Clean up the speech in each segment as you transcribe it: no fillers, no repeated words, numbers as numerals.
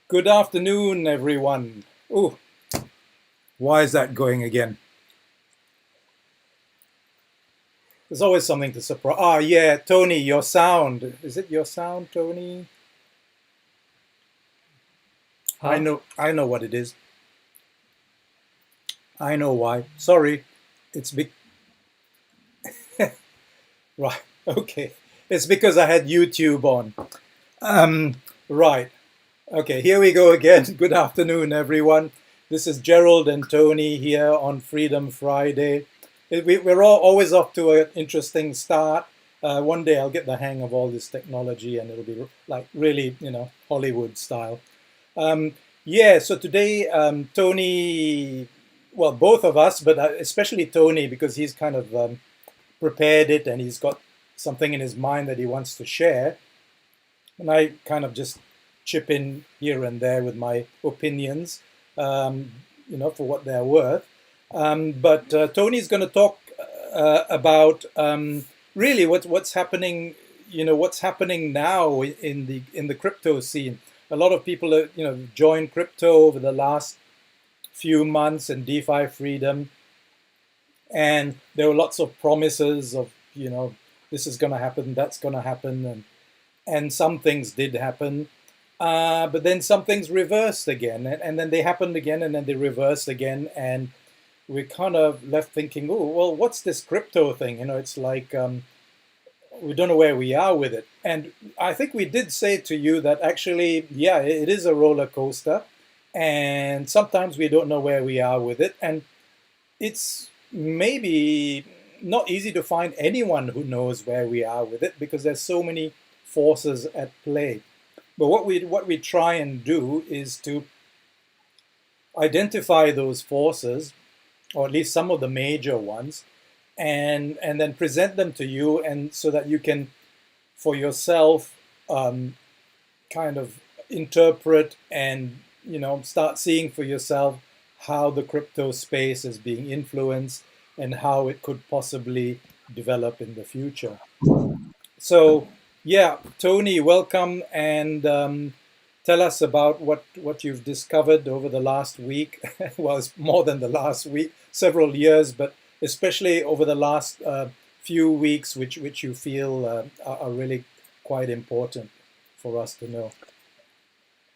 Good afternoon, everyone. Oh, why is that going again? There's always something to surprise. Ah, yeah, Tony, your sound. Is it your sound, Tony? I Huh? know, I know what it is. I know why. Sorry, it's big. Right. Okay, it's because I had YouTube on. Right. Okay, here we go again. Good afternoon, everyone. This is Gerald and Tony here on Freedom Friday. We're all always off to an interesting start. One day I'll get the hang of all this technology and it'll be like really, Hollywood style. Um, yeah, so today, Tony, well, both of us, but especially Tony, because he's kind of prepared it and he's got something in his mind that he wants to share. And I kind of just chip in here and there with my opinions, for what they're worth. But Tony's going to talk about really what's happening. What's happening now in the crypto scene. A lot of people, joined crypto over the last few months and DeFi freedom, and there were lots of promises of this is going to happen, that's going to happen, and some things did happen, but then some things reversed again, and then they happened again, and then they reversed again, and we're kind of left thinking, oh, well, what's this crypto thing? It's like we don't know where we are with it. And I think we did say to you that actually, yeah, it is a roller coaster, and sometimes we don't know where we are with it, and it's maybe not easy to find anyone who knows where we are with it because there's so many forces at play. But what we try and do is to identify those forces, or at least some of the major ones, and then present them to you, and so that you can, for yourself, kind of interpret and start seeing for yourself how the crypto space is being influenced and how it could possibly develop in the future. So, yeah, Tony, welcome, and tell us about what you've discovered over the last week. Well, it's more than the last week, several years, but especially over the last few weeks, which you feel are really quite important for us to know.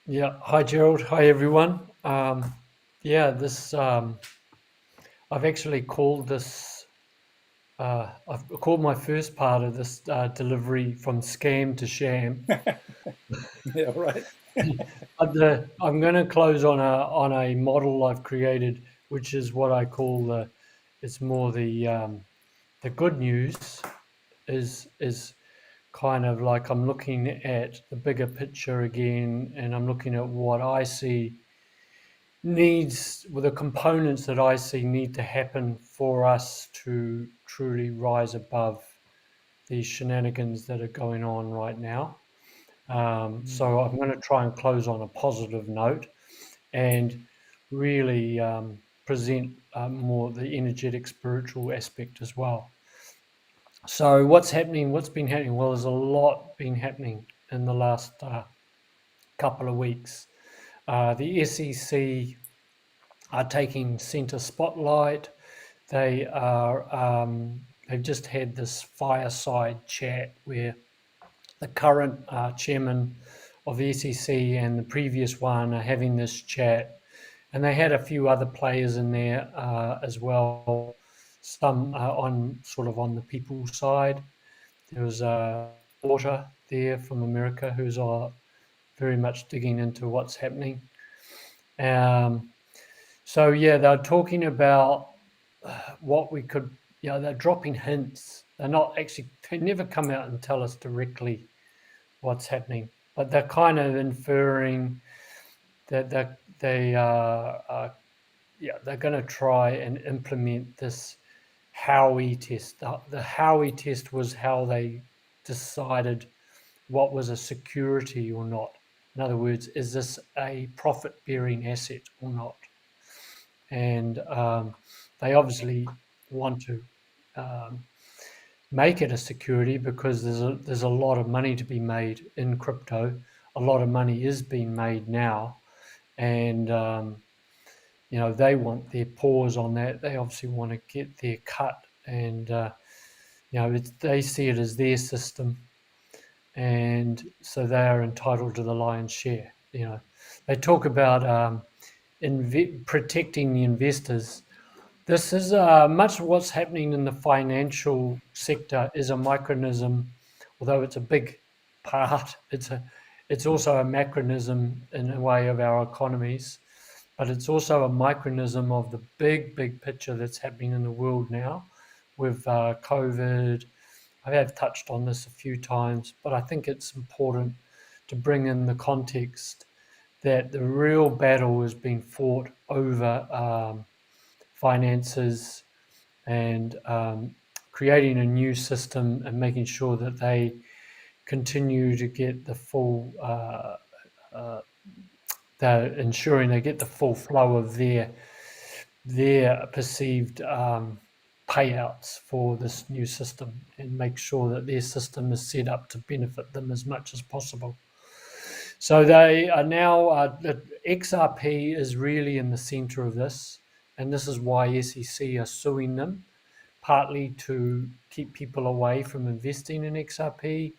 Yeah. Hi, Gerald. Hi, everyone. Yeah, I've actually called this, I've called my first part of this delivery from scam to sham. Yeah, right. I'm going to close on a model I've created, which is what I call it's more the good news is kind of like I'm looking at the bigger picture again, and I'm looking at what I see needs, well, the components that I see need to happen for us to truly rise above these shenanigans that are going on right now. So I'm going to try and close on a positive note and really present more the energetic spiritual aspect as well. So what's happening? What's been happening? Well, there's a lot been happening in the last couple of weeks. The SEC are taking center spotlight. They've just had this fireside chat where the current chairman of the SEC and the previous one are having this chat, and they had a few other players in there as well. Some on sort of on the people side. There was a reporter there from America who's very much digging into what's happening. Um, so yeah, they're talking about what we could. They're dropping hints. They're not actually. They never come out and tell us directly what's happening, but they're kind of inferring that they yeah, they're going to try and implement this Howie test. The Howie test was how they decided what was a security or not. In other words, is this a profit bearing asset or not? And they obviously want to um, make it a security because there's a lot of money to be made in crypto. a lot of money is being made now, and they want their paws on that. They obviously want to get their cut, and they see it as their system, and so they are entitled to the lion's share. They talk about protecting the investors. This is much of what's happening in the financial sector is a micronism, although it's a big part. It's also a macronism in a way of our economies, but it's also a micronism of the big picture that's happening in the world now with COVID. I have touched on this a few times, but I think it's important to bring in the context that the real battle is being fought over finances and creating a new system and making sure that they continue to get the full, they're ensuring they get the full flow of their perceived payouts for this new system, and make sure that their system is set up to benefit them as much as possible. So they are now, the XRP is really in the center of this, and this is why SEC are suing them, partly to keep people away from investing in XRP,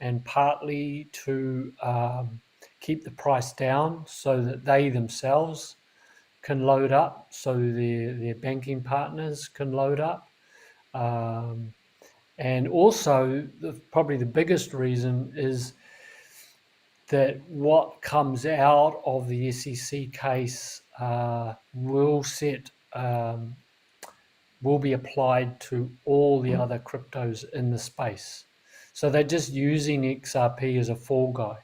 and partly to keep the price down so that they themselves can load up, so their banking partners can load up. And also, probably the biggest reason is that what comes out of the SEC case will be applied to all the other cryptos in the space. So they're just using XRP as a fall guy,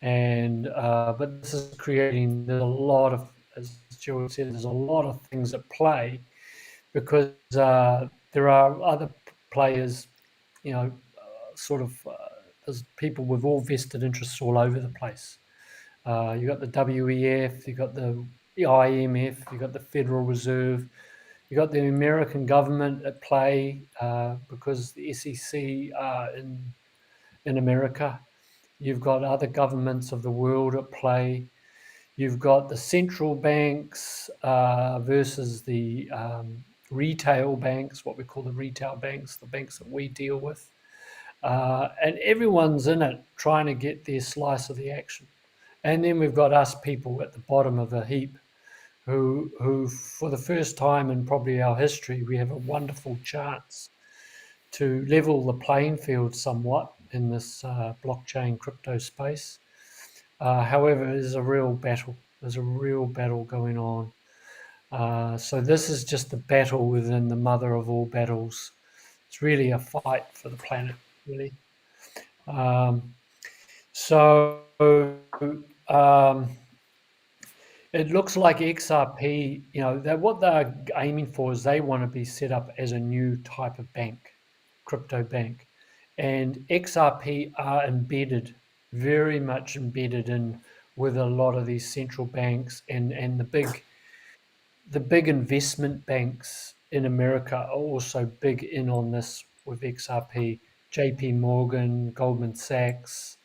and but this is creating a lot of, as George said, there's a lot of things at play, because there are other players, there's people with all vested interests all over the place. You've got the WEF, you've got the IMF, you've got the Federal Reserve, you've got the American government at play, because the SEC are in America. You've got other governments of the world at play. You've got the central banks versus the retail banks, what we call the retail banks, the banks that we deal with. And everyone's in it trying to get their slice of the action. And then we've got us people at the bottom of the heap who for the first time in probably our history, we have a wonderful chance to level the playing field somewhat in this blockchain crypto space. However, there's a real battle. There's a real battle going on. So this is just a battle within the mother of all battles. It's really a fight for the planet, really. It looks like XRP, what they're aiming for is they want to be set up as a new type of bank, crypto bank. And XRP are embedded, very much embedded in with a lot of these central banks, and the big investment banks in America are also big in on this with XRP. JP Morgan, Goldman Sachs,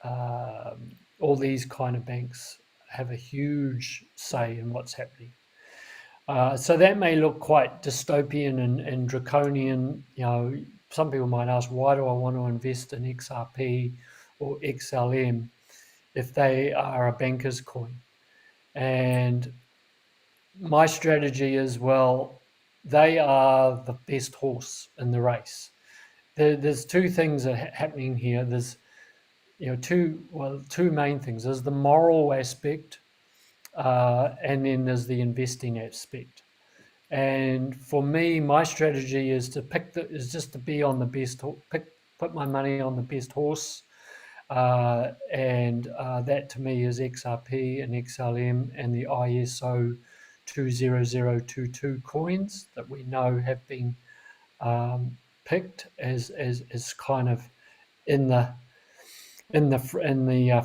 all these kind of banks have a huge say in what's happening. So that may look quite dystopian and draconian. Some people might ask, why do I want to invest in XRP or XLM if they are a banker's coin? And my strategy is, well, they are the best horse in the race. There's two things that are happening here. There's two main things. There's the moral aspect, and then there's the investing aspect. And for me, my strategy is just to be on the best, put my money on the best horse, and that to me is XRP and XLM and the ISO 20022 coins that we know have been picked as kind of in the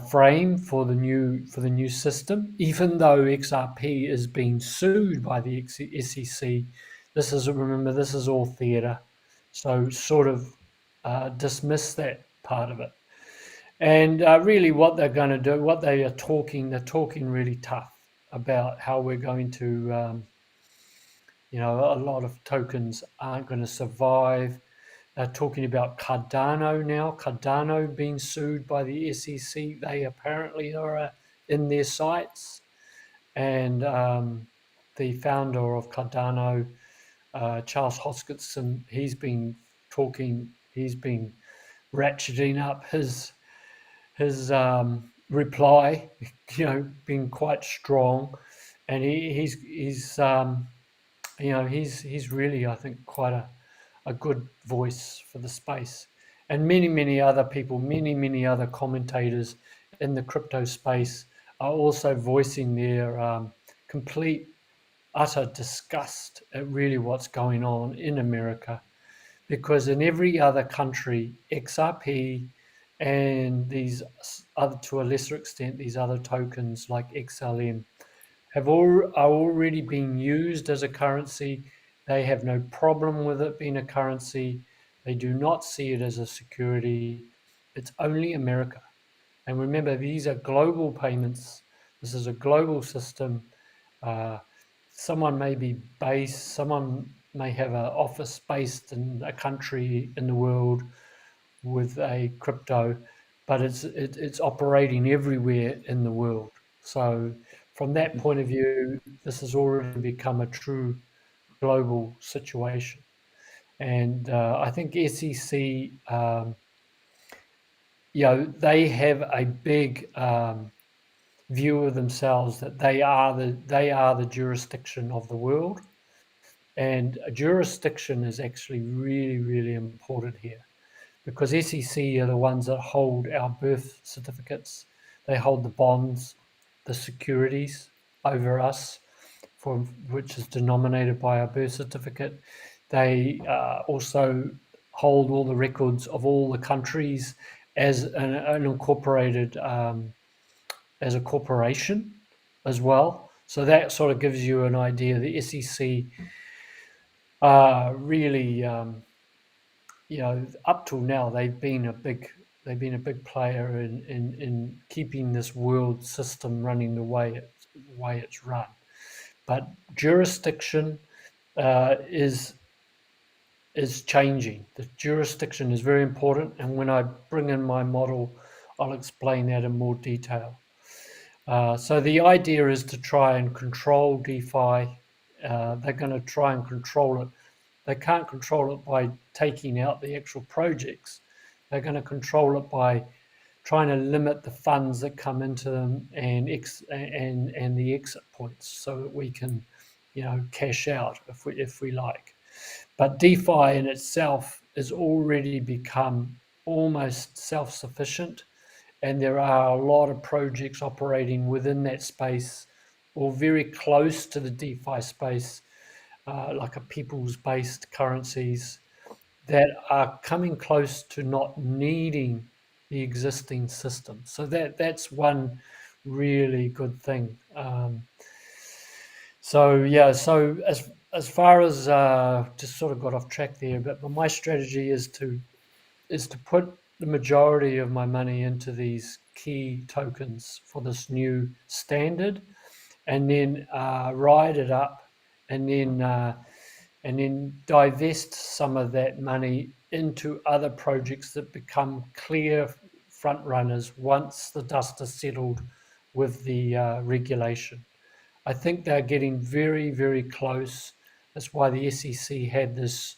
frame for the new system. Even though XRP is being sued by the SEC, this is all theatre. So sort of dismiss that part of it. And really, what they're going to do, what they're talking really tough about how we're going to, a lot of tokens aren't going to survive. They're talking about Cardano now. Cardano being sued by the SEC. They apparently are in their sites, and the founder of Cardano, Charles Hoskinson, He's been ratcheting up his reply, being quite strong, and he's really, I think, quite a good voice for the space. And many other people, many other commentators in the crypto space are also voicing their complete, utter disgust at really what's going on in America, because in every other country, XRP and these other, to a lesser extent, these other tokens like XLM are already being used as a currency. They have no problem with it being a currency. They do not see it as a security. It's only America. And remember, these are global payments. This is a global system. Uh, someone may have an office based in a country in the world with a crypto, but it's operating everywhere in the world. So from that point of view, this has already become a true global situation. And I think SEC, they have a big view of themselves that they are the jurisdiction of the world, and a jurisdiction is actually really important here, because SEC are the ones that hold our birth certificates. They hold the bonds, the securities over us, for which is denominated by our birth certificate. They also hold all the records of all the countries as an incorporated, as a corporation as well. So that sort of gives you an idea. The SEC really, up till now, they've been a big player in keeping this world system running the way it's run. But jurisdiction is changing. The jurisdiction is very important, and when I bring in my model, I'll explain that in more detail. So the idea is to try and control DeFi. They're going to try and control it. They can't control it by taking out the actual projects. They're going to control it by trying to limit the funds that come into them and the exit points, so that we can, cash out if we like. But DeFi in itself has already become almost self-sufficient, and there are a lot of projects operating within that space or very close to the DeFi space, like a peoples-based currencies that are coming close to not needing the existing system. So that's one really good thing. So as far as just sort of got off track there, but my strategy is to put the majority of my money into these key tokens for this new standard, and then ride it up, and then divest some of that money into other projects that become clear front runners once the dust is settled with the regulation. I think they're getting very close. That's why the SEC had this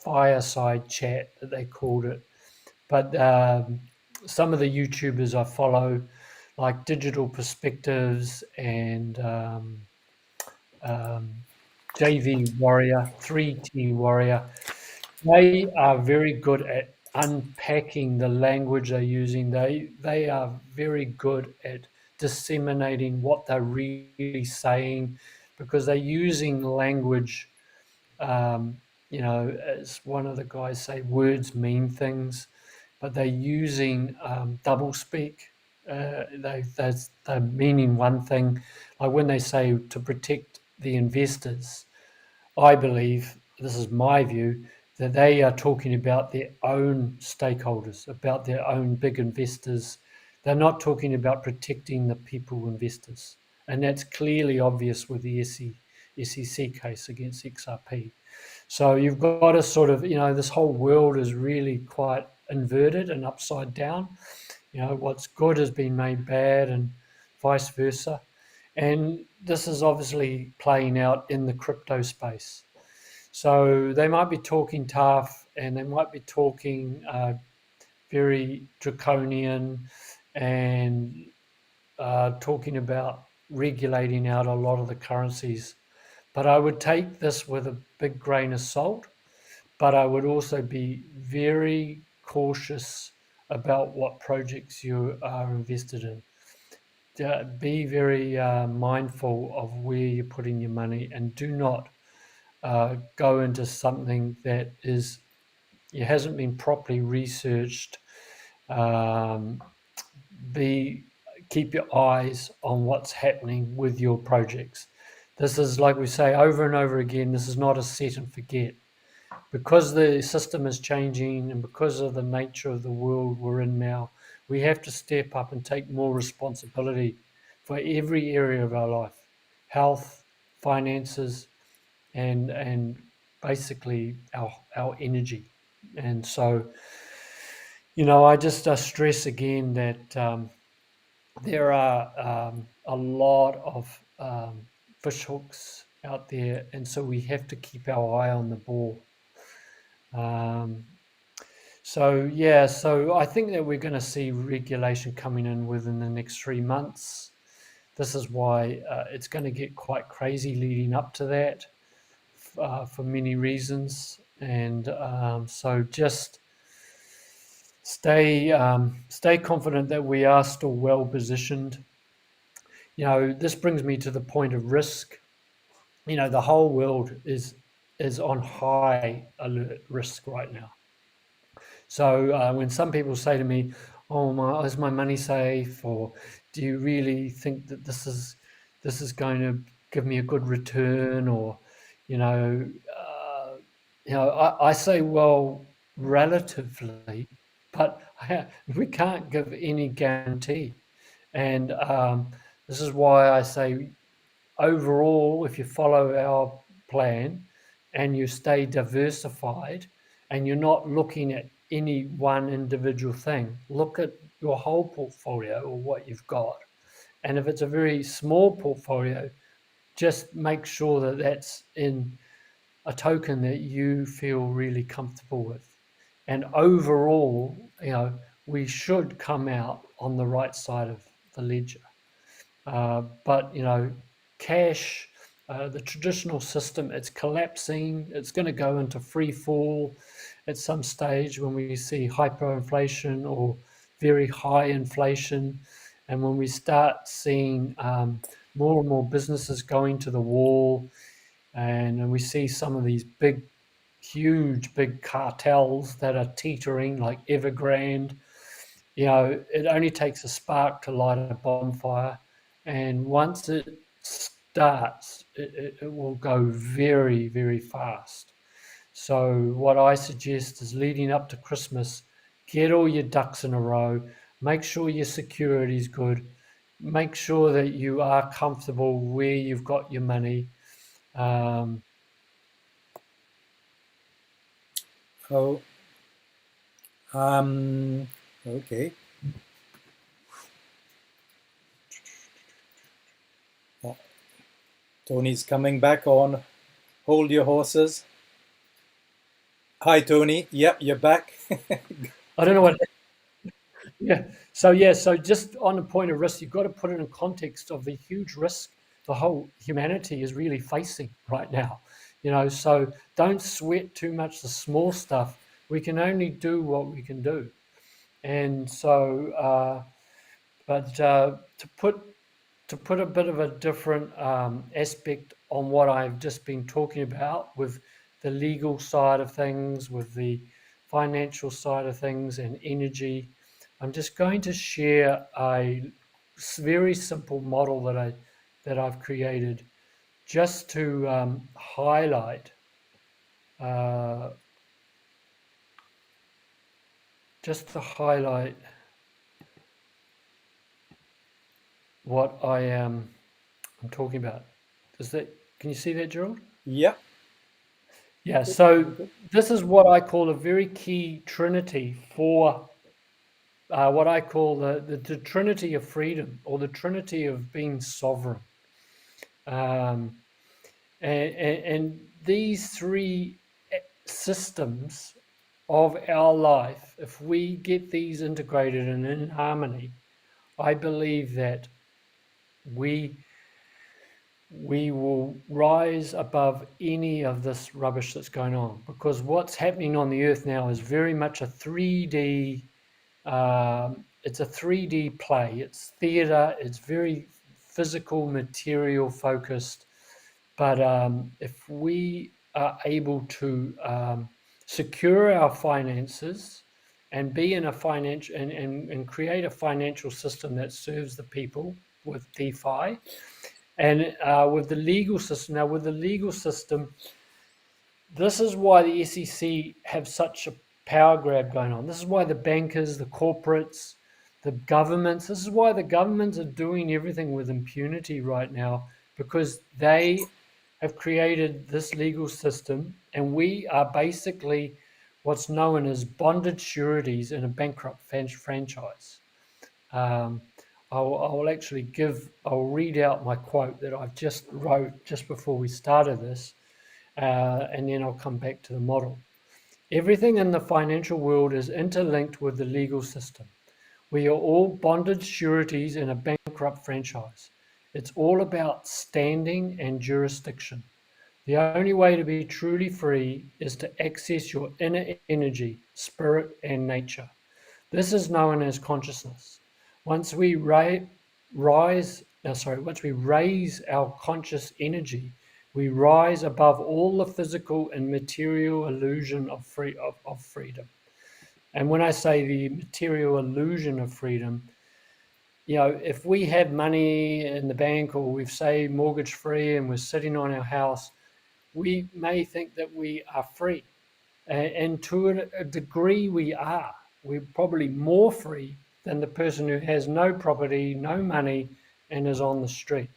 fireside chat that they called it. But some of the YouTubers I follow, like Digital Perspectives and JV Warrior, 3T Warrior, they are very good at unpacking the language they're using. They are very good at disseminating what they're really saying, because they're using language. As one of the guys say, words mean things, but they're using double speak. They're meaning one thing. Like when they say to protect the investors, I believe, this is my view, that they are talking about their own stakeholders, about their own big investors. They're not talking about protecting the people investors. And that's clearly obvious with the SEC case against XRP. So you've got to sort of, this whole world is really quite inverted and upside down. What's good has been made bad and vice versa. And this is obviously playing out in the crypto space. So they might be talking tough and they might be talking very draconian and talking about regulating out a lot of the currencies. But I would take this with a big grain of salt, but I would also be very cautious about what projects you are invested in. Be very mindful of where you're putting your money, and do not go into something that hasn't been properly researched. Keep your eyes on what's happening with your projects. This is, like we say over and over again, this is not a set and forget. Because the system is changing and because of the nature of the world we're in now, we have to step up and take more responsibility for every area of our life: health, finances, and basically our energy. And so, I just stress again that there are a lot of fish hooks out there, and so we have to keep our eye on the ball. So I think that we're going to see regulation coming in within the next 3 months. This is why it's going to get quite crazy leading up to that for many reasons. And so just stay confident that we are still well positioned. This brings me to the point of risk. The whole world is on high alert risk right now. So when some people say to me, "Oh, is my money safe?" or "Do you really think that this is going to give me a good return?" or I say, well, relatively, but we can't give any guarantee. And this is why I say, overall, if you follow our plan and you stay diversified and you're not looking at any one individual thing, look at your whole portfolio or what you've got. And if it's a very small portfolio, just make sure that that's in a token that you feel really comfortable with. And overall, we should come out on the right side of the ledger. But cash, the traditional system, it's collapsing. It's going to go into free fall at some stage when we see hyperinflation or very high inflation, and when we start seeing more and more businesses going to the wall, and we see some of these huge big cartels that are teetering, like Evergrande. It only takes a spark to light a bonfire, and once it starts, it will go very, very fast. So what I suggest is, leading up to Christmas, get all your ducks in a row, make sure your security is good, make sure that you are comfortable where you've got your money. Okay. Oh, Tony's coming back on. Hold your horses. Hi, Tony. Yep, you're back. I don't know what. So just on the point of risk, you've got to put it in context of the huge risk the whole humanity is really facing right now. So don't sweat too much the small stuff. We can only do what we can do. And so, to put a bit of a different aspect on what I've just been talking about, with the legal side of things, with the financial side of things, and energy, I'm just going to share a very simple model that I've created, just to highlight just to highlight what I'm talking about. Can you see that, Gerald? Yeah. Yeah, Good, so very good. this is what I call a very key trinity for what I call the trinity of freedom, or the trinity of being sovereign. And these three systems of our life, if we get these integrated and in harmony, I believe that we will rise above any of this rubbish that's going on, because what's happening on the earth now is very much a 3D. It's a 3D play. It's theatre. It's very physical, material focused. But if we are able to secure our finances and be in a financial and create a financial system that serves the people with DeFi, and with the legal system. Now, with the legal system, this is why the SEC have such a power grab going on. This is why the bankers, the corporates, the governments, this is why the governments are doing everything with impunity right now, because they have created this legal system, and we are basically what's known as bonded sureties in a bankrupt franchise. Um, I'll read out my quote that I've just wrote just before we started this, and then I'll come back to the model. Everything in the financial world is interlinked with the legal system. We are all bonded sureties in a bankrupt franchise. It's all about standing and jurisdiction. The only way to be truly free is to access your inner energy, spirit, and nature. This is known as consciousness. Once we once we raise our conscious energy, we rise above all the physical and material illusion of freedom. And when I say the material illusion of freedom, if we have money in the bank, or we've saved mortgage free and we're sitting on our house, we may think that we are free. And to a degree, we are. We're probably more free than the person who has no property, no money, and is on the street.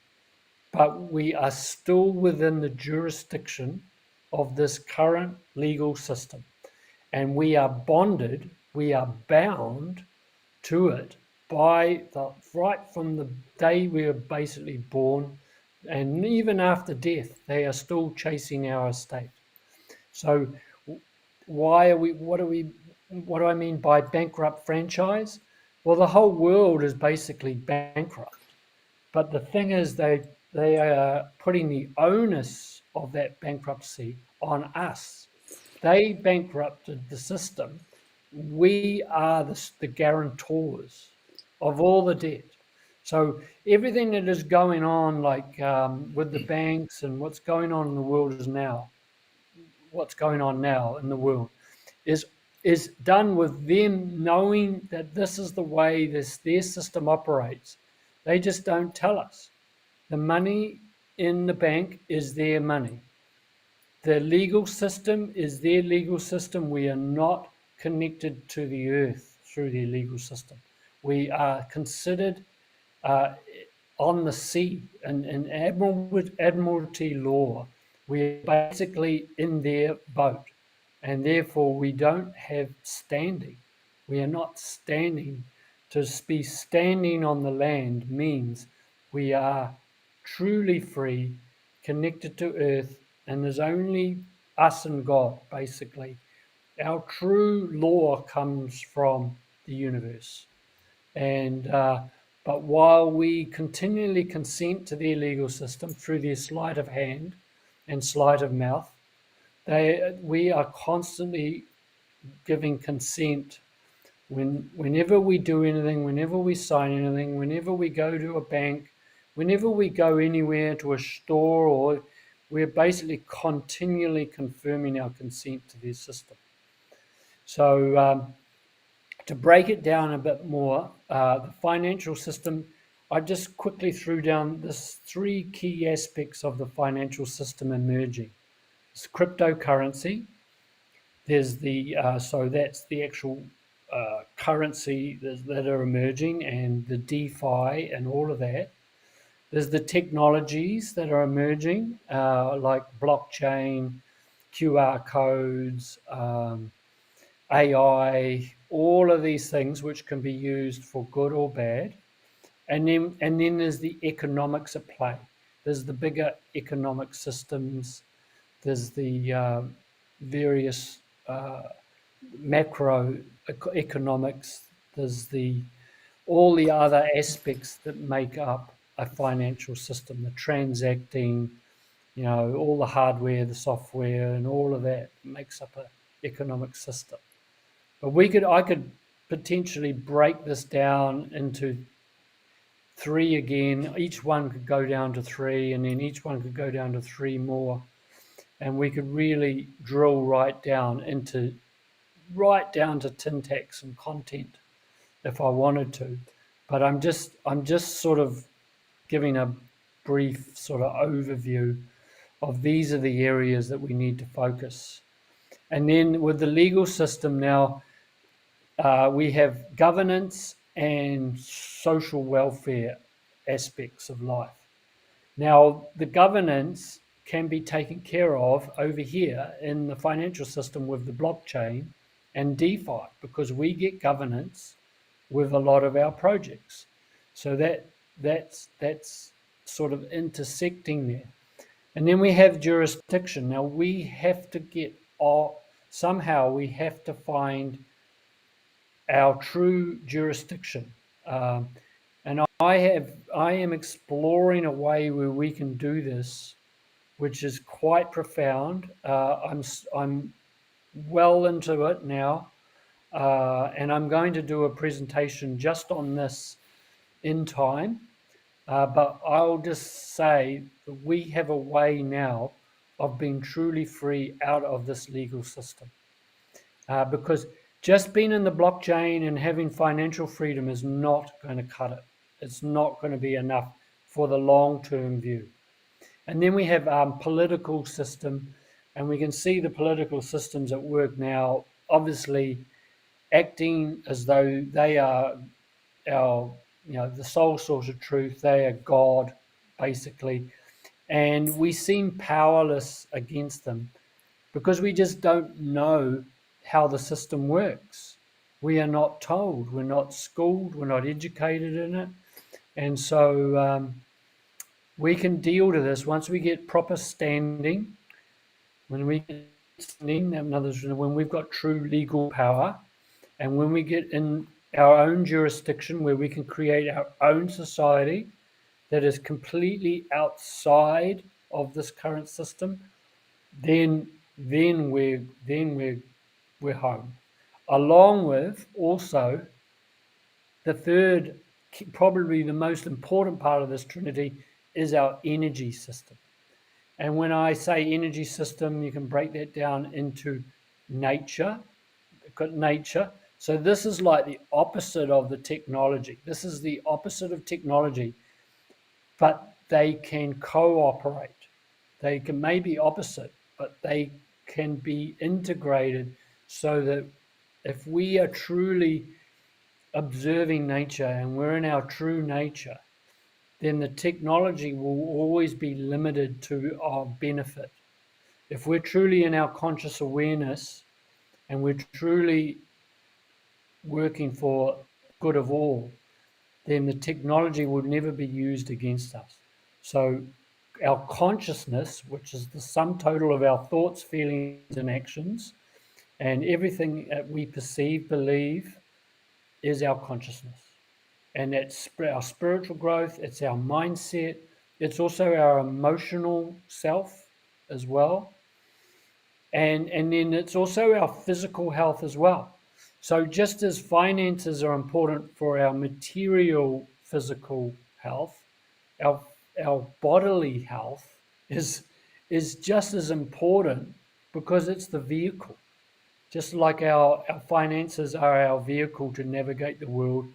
But we are still within the jurisdiction of this current legal system. And we are bonded, we are bound to it right from the day we are basically born. And even after death, they are still chasing our estate. So what do I mean by bankrupt franchise? Well, the whole world is basically bankrupt. But the thing is, they are putting the onus of that bankruptcy on us. They bankrupted the system. We are the guarantors of all the debt. So everything that is going on, like with the banks and what's going on in the world what's going on now in the world, is done with them knowing that this is the way their system operates. They just don't tell us. The money in the bank is their money. The legal system is their legal system. We are not connected to the earth through their legal system. We are considered on the sea, and in admiralty law, we're basically in their boat, and therefore we don't have standing. We are not standing. To be standing on the land means we are truly free, connected to earth, and there's only us and God, basically. Our true law comes from the universe. And but while we continually consent to their legal system through their sleight of hand and sleight of mouth, we are constantly giving consent whenever we do anything, whenever we sign anything, whenever we go to a bank, whenever we go anywhere to a store, or we're basically continually confirming our consent to their system. So to break it down a bit more, the financial system, I just quickly threw down this three key aspects of the financial system emerging. It's cryptocurrency. There's so that's the actual currency that are emerging and the DeFi and all of that. There's the technologies that are emerging, like blockchain, QR codes, AI, all of these things which can be used for good or bad. And then there's the economics at play. There's the bigger economic systems. There's the various macro economics. There's all the other aspects that make up a financial system, the transacting, all the hardware, the software, and all of that makes up an economic system. But I could potentially break this down into three again. Each one could go down to three, and then each one could go down to three more. And we could really drill right down to syntax and content if I wanted to. But I'm just sort of giving a brief sort of overview of these are the areas that we need to focus. And then with the legal system now, we have governance and social welfare aspects of life. Now, the governance can be taken care of over here in the financial system with the blockchain and DeFi, because we get governance with a lot of our projects. So that's sort of intersecting there. And then we have jurisdiction. Now we have to somehow we have to find our true jurisdiction. And I am exploring a way where we can do this, which is quite profound. I'm well into it now, and I'm going to do a presentation just on this in time. But I'll just say that we have a way now of being truly free out of this legal system, because just being in the blockchain and having financial freedom is not going to cut it. It's not going to be enough for the long-term view. And then we have political system, and we can see the political systems at work now, obviously acting as though they are the sole source of truth. They are God, basically. And we seem powerless against them because we just don't know how the system works. We are not told, we're not schooled, we're not educated in it. And so we can deal to this once we get proper standing, when we get standing, in other words, when we've got true legal power, and when we get in our own jurisdiction where we can create our own society that is completely outside of this current system, then we're home. Along with also the third, probably the most important part of this trinity, is our energy system. And when I say energy system, you can break that down into nature. So this is like the opposite of the technology. This is the opposite of technology, but they can cooperate. They may be opposite, but they can be integrated so that if we are truly observing nature and we're in our true nature, then the technology will always be limited to our benefit. If we're truly in our conscious awareness and we're truly working for good of all, then the technology will never be used against us. So our consciousness, which is the sum total of our thoughts, feelings, and actions, and everything that we perceive, believe, is our consciousness. And it's our spiritual growth, it's our mindset, it's also our emotional self as well. And then it's also our physical health as well. So just as finances are important for our material physical health, our bodily health is just as important, because it's the vehicle. Just like our finances are our vehicle to navigate the world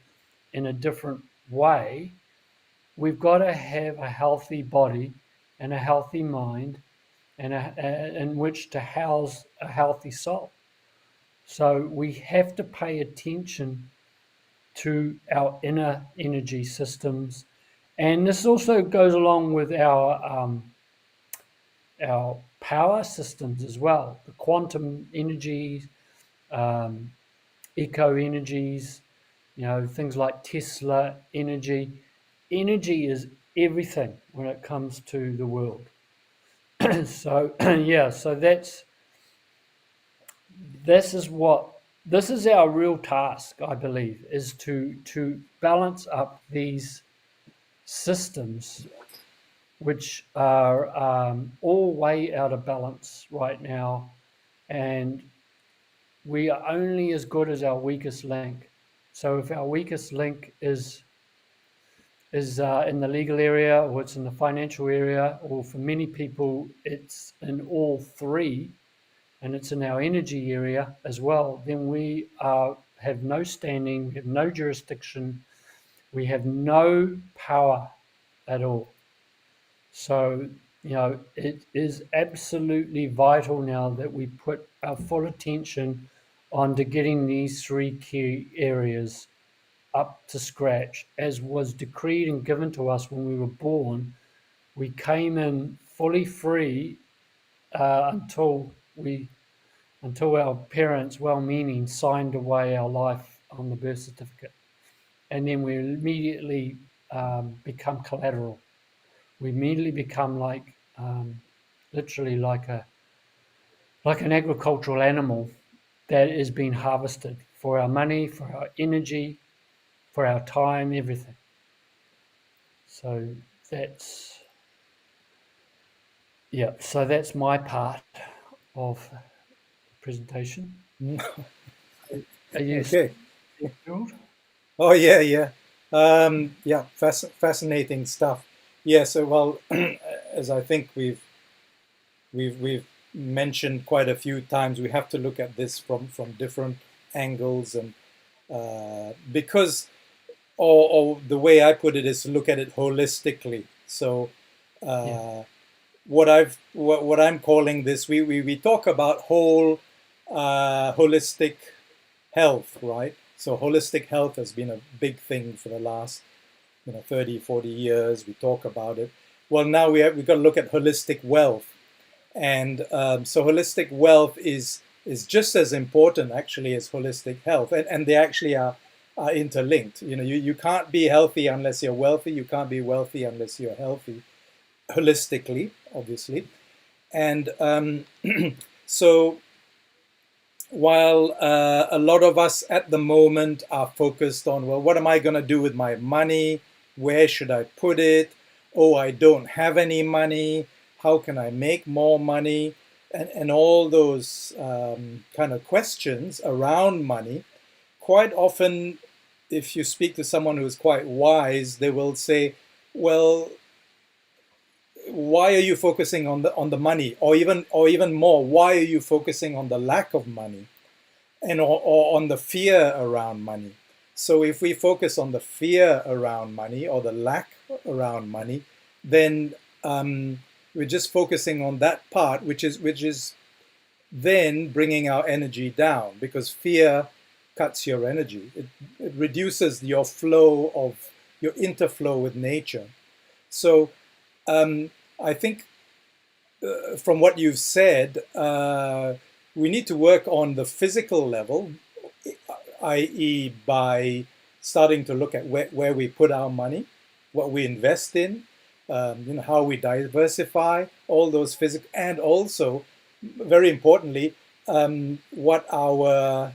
in a different way, we've got to have a healthy body and a healthy mind and in which to house a healthy soul. So we have to pay attention to our inner energy systems. And this also goes along with our power systems as well, the quantum energies, um, eco energies, things like Tesla energy. Energy is everything when it comes to the world. So yeah, so this is our real task, I believe, is to balance up these systems which are all way out of balance right now, and we are only as good as our weakest link. So if our weakest link is in the legal area, or it's in the financial area, or for many people it's in all three, and it's in our energy area as well, then we have no standing, we have no jurisdiction, we have no power at all. So, it is absolutely vital now that we put our full attention onto getting these three key areas up to scratch, as was decreed and given to us when we were born. We came in fully free until our parents, well-meaning, signed away our life on the birth certificate, and then we immediately become collateral. We immediately become literally like an agricultural animal that is being harvested for our money, for our energy, for our time, everything. So that's So that's my part of the presentation. Are you Okay. scheduled? Oh yeah, yeah, yeah. Fascinating stuff. Yeah. So well, as I think we've mentioned quite a few times, we have to look at this from different angles, and because or the way I put it is to look at it holistically. So Yeah. what I'm calling this, we talk about holistic health, right? So holistic health has been a big thing for the last 30, 40 years. We talk about it. Well, now we've got to look at holistic wealth. And so holistic wealth is just as important actually as holistic health. And they actually are interlinked. You can't be healthy unless you're wealthy. You can't be wealthy unless you're healthy, holistically, obviously. And so while a lot of us at the moment are focused on, well, what am I going to do with my money? Where should I put it? Oh, I don't have any money. How can I make more money? And all those kind of questions around money. Quite often, if you speak to someone who's quite wise, they will say, well, why are you focusing on the money? Or even more, why are you focusing on the lack of money? And or on the fear around money. So if we focus on the fear around money or the lack around money, then we're just focusing on that part, which is then bringing our energy down, because fear cuts your energy. It reduces your flow of your interflow with nature. So I think from what you've said, we need to work on the physical level, i.e. by starting to look at where we put our money, what we invest in, how we diversify, all those physical, and also, very importantly, what our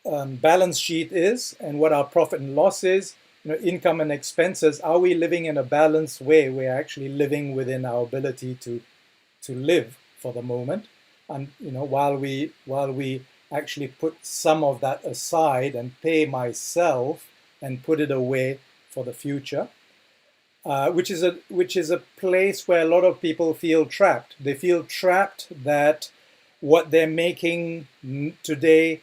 balance sheet is and what our profit and loss is, income and expenses. Are we living in a balanced way? We're actually living within our ability to live for the moment, and while we actually put some of that aside and pay myself and put it away for the future, which is a place where a lot of people feel trapped. They feel trapped that what they're making today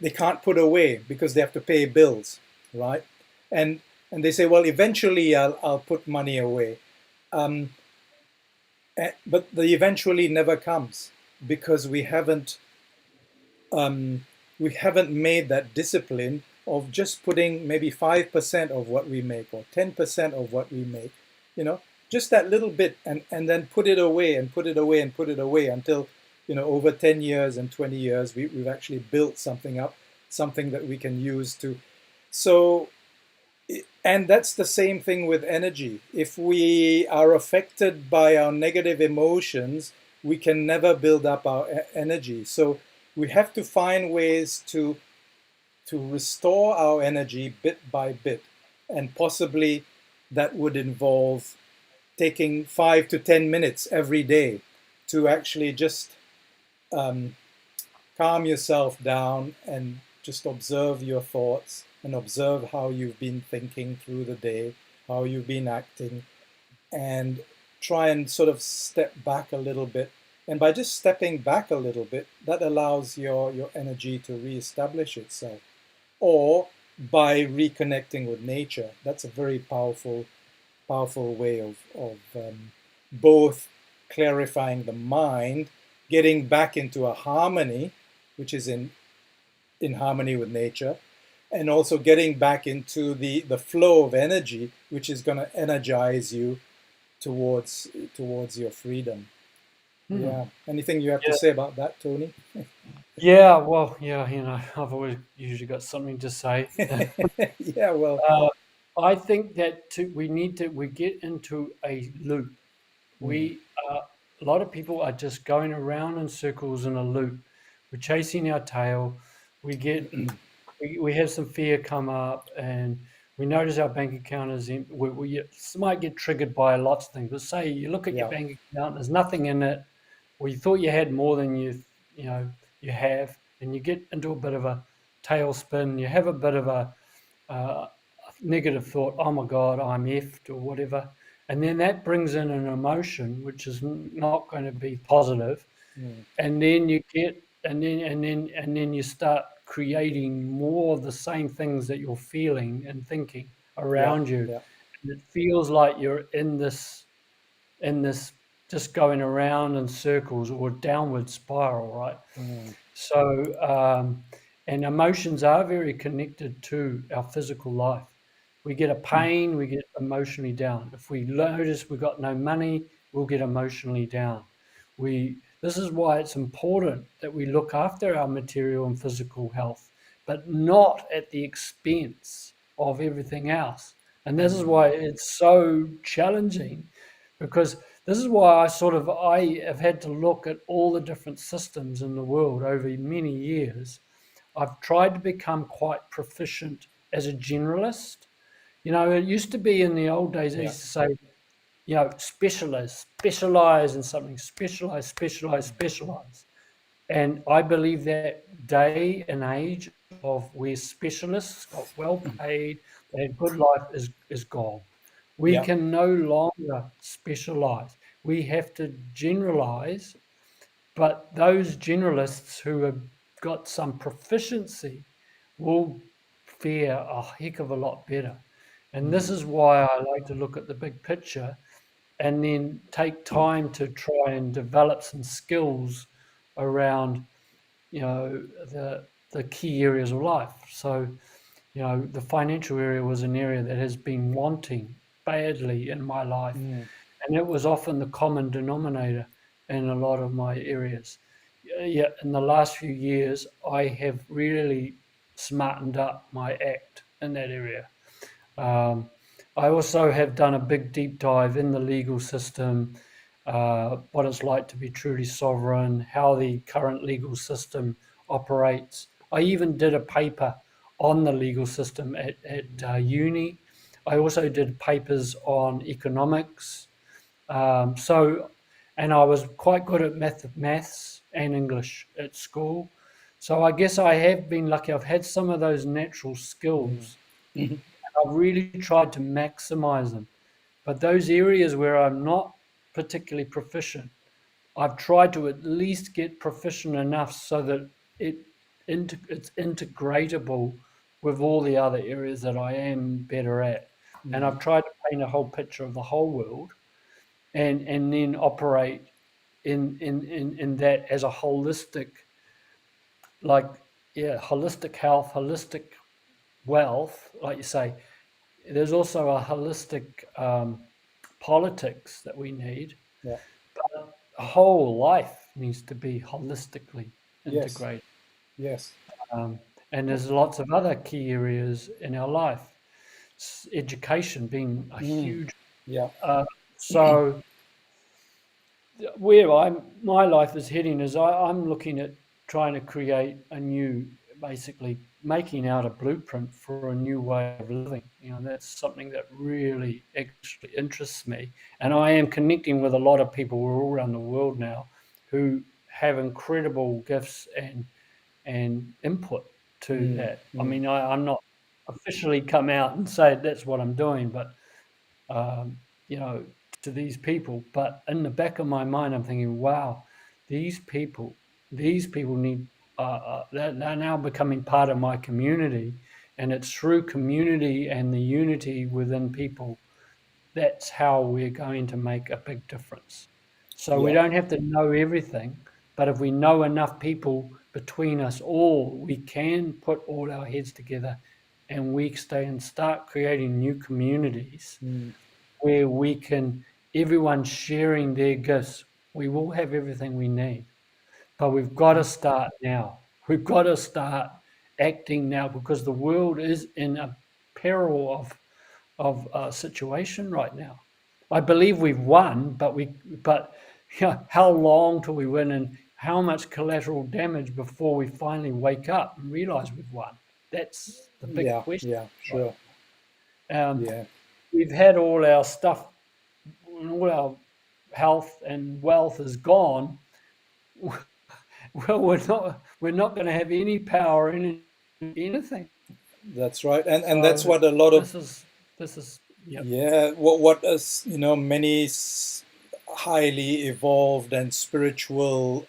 they can't put away because they have to pay bills, right? And they say, well, eventually I'll put money away. But the eventually never comes because we haven't we haven't made that discipline of just putting maybe 5% of what we make or 10% of what we make, you know, just that little bit, and then put it away and put it away and put it away until, over 10 years and 20 years, we've actually built something up, something that we can use to. So, and that's the same thing with energy. If we are affected by our negative emotions, we can never build up our energy. So we have to find ways to restore our energy bit by bit. And possibly that would involve taking 5 to 10 minutes every day to actually just um, calm yourself down and just observe your thoughts and observe how you've been thinking through the day, how you've been acting, and try and sort of step back a little bit. And by just stepping back a little bit, that allows your energy to reestablish itself. Or by reconnecting with nature. That's a very powerful way of both clarifying the mind, getting back into a harmony, which is in harmony with nature, and also getting back into the flow of energy, which is going to energize you towards your freedom. Yeah. Anything you have to Yeah. say about that, Tony? Yeah, well, yeah, I've always usually got something to say. Yeah. Well. Uh, I think that we get into a loop. Mm, We A lot of people are just going around in circles in a loop. We're chasing our tail. We get we have some fear come up, and we notice our bank account is in. We might get triggered by lots of things. But say you look at your yeah. bank account, there's nothing in it, or you thought you had more than you know you have, and you get into a bit of a tailspin. You have a bit of a negative thought. Oh my God, I'm effed or whatever, and then that brings in an emotion which is not going to be positive, Mm, and then you get and then you start creating more of the same things that you're feeling and thinking yeah. around you, Yeah. and it feels like you're in this just going around in circles or downward spiral, right? Mm, So, and emotions are very connected to our physical life. We get a pain, we get emotionally down. If we notice we've got no money, we'll get emotionally down. This is why it's important that we look after our material and physical health, but not at the expense of everything else. And this is mm, why it's so challenging, because this is why I have had to look at all the different systems in the world over many years. I've tried to become quite proficient as a generalist. It used to be in the old days, I yeah. used to say, specialize in something, specialize. And I believe that day and age of where specialists got well paid, they had good life is gone. We Yeah. can no longer specialize. We have to generalize, but those generalists who have got some proficiency will fare a heck of a lot better. And this Mm, is why I like to look at the big picture and then take time to try and develop some skills around the key areas of life. So the financial area was an area that has been wanting badly in my life, mm, and it was often the common denominator in a lot of my areas. Yeah, in the last few years, I have really smartened up my act in that area. Um, I also have done a big deep dive in the legal system, what it's like to be truly sovereign, how the current legal system operates. I even did a paper on the legal system at uni. I also did papers on economics. And I was quite good at maths and English at school. So I guess I have been lucky. I've had some of those natural mm, skills. I've really tried to maximize them. But those areas where I'm not particularly proficient, I've tried to at least get proficient enough so that it's integratable with all the other areas that I am better at. And mm, I've tried to paint a whole picture of the whole world, and then operate in that as a holistic like, yeah, holistic health, holistic wealth, like you say. There's also a holistic politics that we need. Yeah. A whole life needs to be holistically Yes. integrated. Yes. Um, and there's lots of other key areas in our life. Education being a Mm. huge. Yeah. Uh, so where my life is heading is I'm looking at trying to create a new, basically making out a blueprint for a new way of living. That's something that really actually interests me, and I am connecting with a lot of people all around the world now who have incredible gifts and input to Mm. that. I Mm. mean, I'm not officially come out and say that's what I'm doing, but um, you know, to these people. But in the back of my mind, I'm thinking, wow, these people, these people need. They're now becoming part of my community, and it's through community and the unity within people that's how we're going to make a big difference. So we Yeah. don't have to know everything, but if we know enough people between us all, we can put all our heads together and we stay and start creating new communities Mm. where we can, everyone sharing their gifts. We will have everything we need, but we've got to start now. We've got to start acting now because the world is in a peril of situation right now. I believe we've won, but how long till we win, and how much collateral damage before we finally wake up and realize we've won? That's the big Yeah. question Yeah. right Sure. now. Yeah. We've had all our stuff, all our health and wealth is gone. Well, we're not going to have any power in anything. That's right. And that's So what a lot of, this is yep. yeah, what is, many highly evolved and spiritual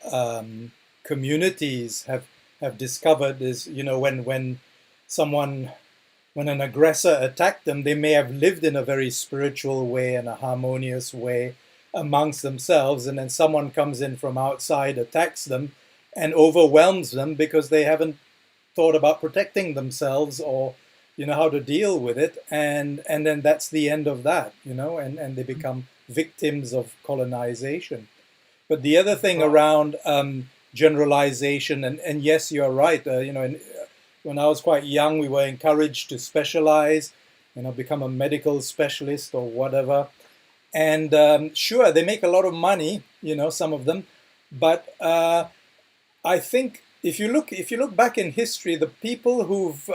communities have discovered is, when someone when an aggressor attacked them, they may have lived in a very spiritual way and a harmonious way amongst themselves, and then someone comes in from outside, attacks them, and overwhelms them because they haven't thought about protecting themselves or how to deal with it, and then that's the end of that, and they become victims of colonization. But the other That's thing right. around generalization, and yes, you're right. When I was quite young, we were encouraged to specialize, become a medical specialist or whatever. And sure, they make a lot of money, some of them. But I think if you look back in history, the people who've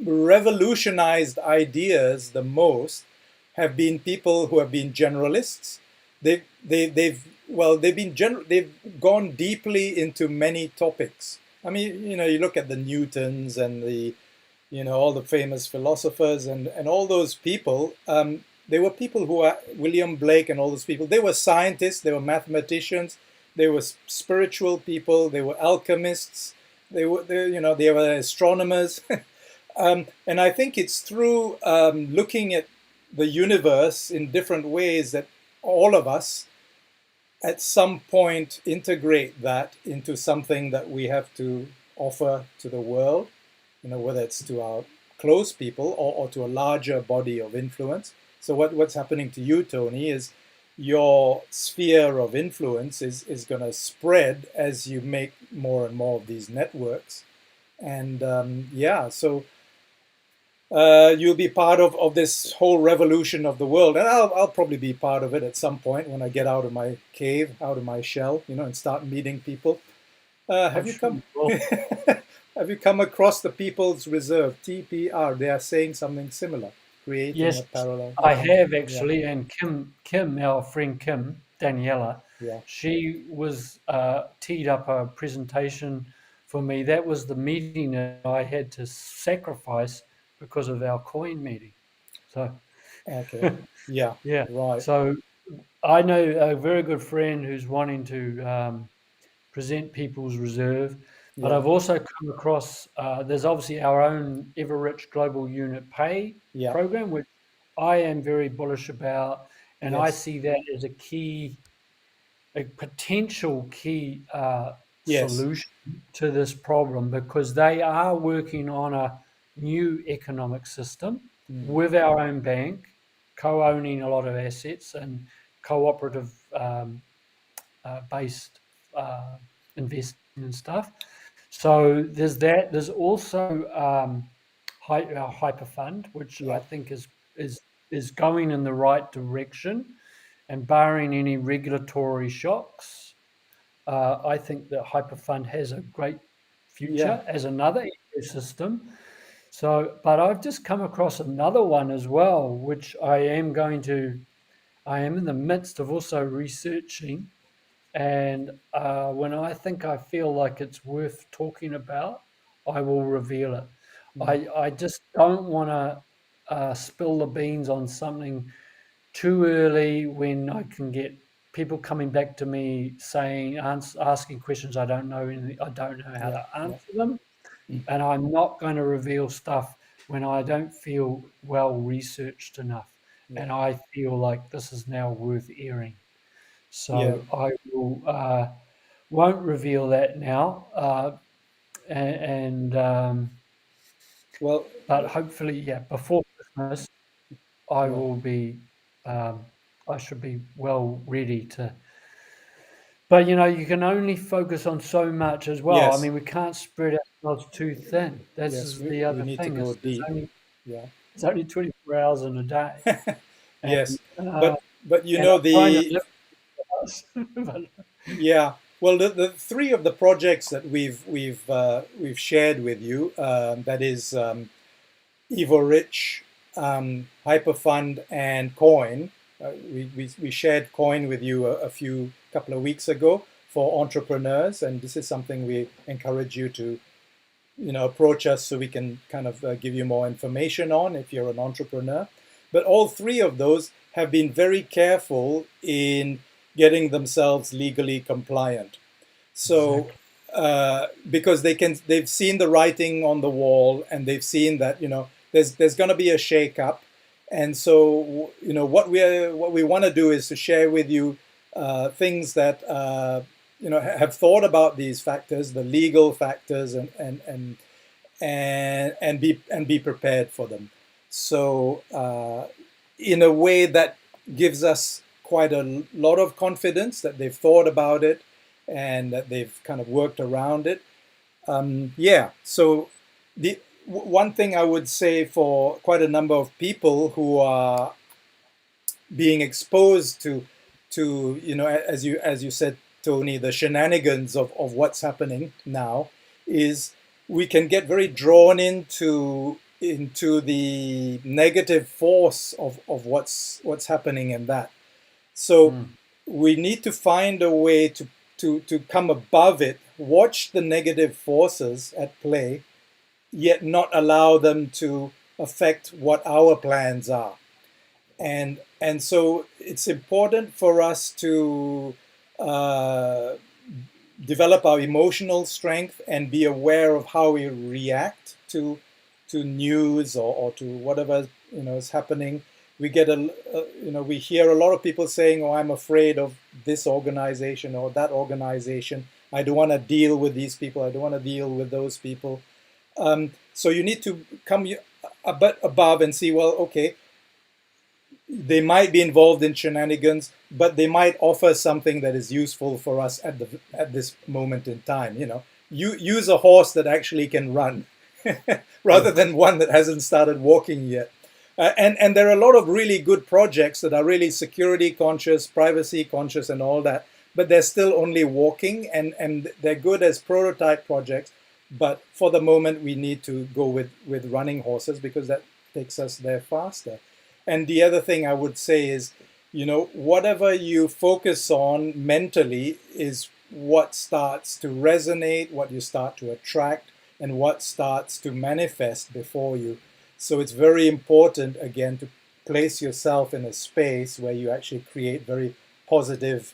revolutionized ideas the most have been people who have been generalists. They've gone deeply into many topics. I mean, you look at the Newtons and all the famous philosophers and all those people. They were people who are William Blake and all those people. They were scientists. They were mathematicians. They were spiritual people. They were alchemists. They were astronomers. And I think it's through looking at the universe in different ways that all of us at some point integrate that into something that we have to offer to the world, whether it's to our close people or to a larger body of influence. So what's happening to you, Tony, is your sphere of influence is going to spread as you make more and more of these networks. And yeah, so you'll be part of this whole revolution of the world. And I'll probably be part of it at some point when I get out of my cave, out of my shell, and start meeting people. Have I'm you sure come? you will. Have you come across the People's Reserve (TPR)? They are saying something similar, creating Yes, a parallel. I have Yeah, actually, and Kim, our friend Kim, Daniela, yeah. she was teed up a presentation for me. That was the meeting that I had to sacrifice because of our coin meeting. So, Okay. Yeah. yeah. Right. So I know a very good friend who's wanting to present People's Reserve, but Yeah. I've also come across, there's obviously our own Ever Rich Global Unit Pay Yeah. program, which I am very bullish about, and I Yes. see that as a potential key Yes. solution to this problem, because they are working on a new economic system with our own bank, co-owning a lot of assets and cooperative based investing and stuff. So there's that. There's also our hyperfund, which I Yeah. think is going in the right direction, and barring any regulatory shocks, I think that hyperfund has a great Yeah. future as another ecosystem. So, but I've just come across another one as well, which I am in the midst of also researching. And when I feel like it's worth talking about, I will reveal it. I just don't want to spill the beans on something too early when I can get people coming back to me saying, asking questions I don't know, and I don't know how Yeah. to Yeah. answer them. And I'm not going to reveal stuff when I don't feel well researched enough. Yeah. And I feel like this is now worth airing. Yeah. So I will won't reveal that now, Well, but hopefully, yeah, before Christmas, I yeah. will be. Um, I should be well ready to. But you can only focus on so much as well. I Yes. mean, we can't spread ourselves too thin. This Yes. is We, the we other need to thing. go Is deep. Yeah. it's only 24 hours in a day, and Yes. But and I'm trying to the live with us. yeah. Well, the three of the projects that we've shared with you, that is Evo Rich, Hyperfund, and Coin. We shared Coin with you a few couple of weeks ago for entrepreneurs, and this is something we encourage you to approach us so we can kind of give you more information on if you're an entrepreneur. But all three of those have been very careful in getting themselves legally compliant. So Exactly. because they've seen the writing on the wall, and they've seen that there's going to be a shake-up. And so what we want to do is to share with you things that have thought about these factors, the legal factors, and be prepared for them. So in a way that gives us quite a lot of confidence that they've thought about it and that they've kind of worked around it. Yeah. So the one thing I would say for quite a number of people who are being exposed to as you said, Tony, the shenanigans of what's happening now, is we can get very drawn into the negative force of what's happening in that. So we need to find a way to come above it, watch the negative forces at play, yet not allow them to affect what our plans are. And so it's important for us to uh, develop our emotional strength and be aware of how we react to news or to whatever is happening. We get we hear a lot of people saying, "Oh, I'm afraid of this organization or that organization. I don't want to deal with these people. I don't want to deal with those people." So you need to come a bit above and see, well, okay, they might be involved in shenanigans, but they might offer something that is useful for us at this moment in time. You use a horse that actually can run, rather than one that hasn't started walking yet. And there are a lot of really good projects that are really security conscious, privacy conscious, and all that, but they're still only walking, and they're good as prototype projects. But for the moment, we need to go with running horses because that takes us there faster. And the other thing I would say is, whatever you focus on mentally is what starts to resonate, what you start to attract, and what starts to manifest before you. So it's very important, again, to place yourself in a space where you actually create very positive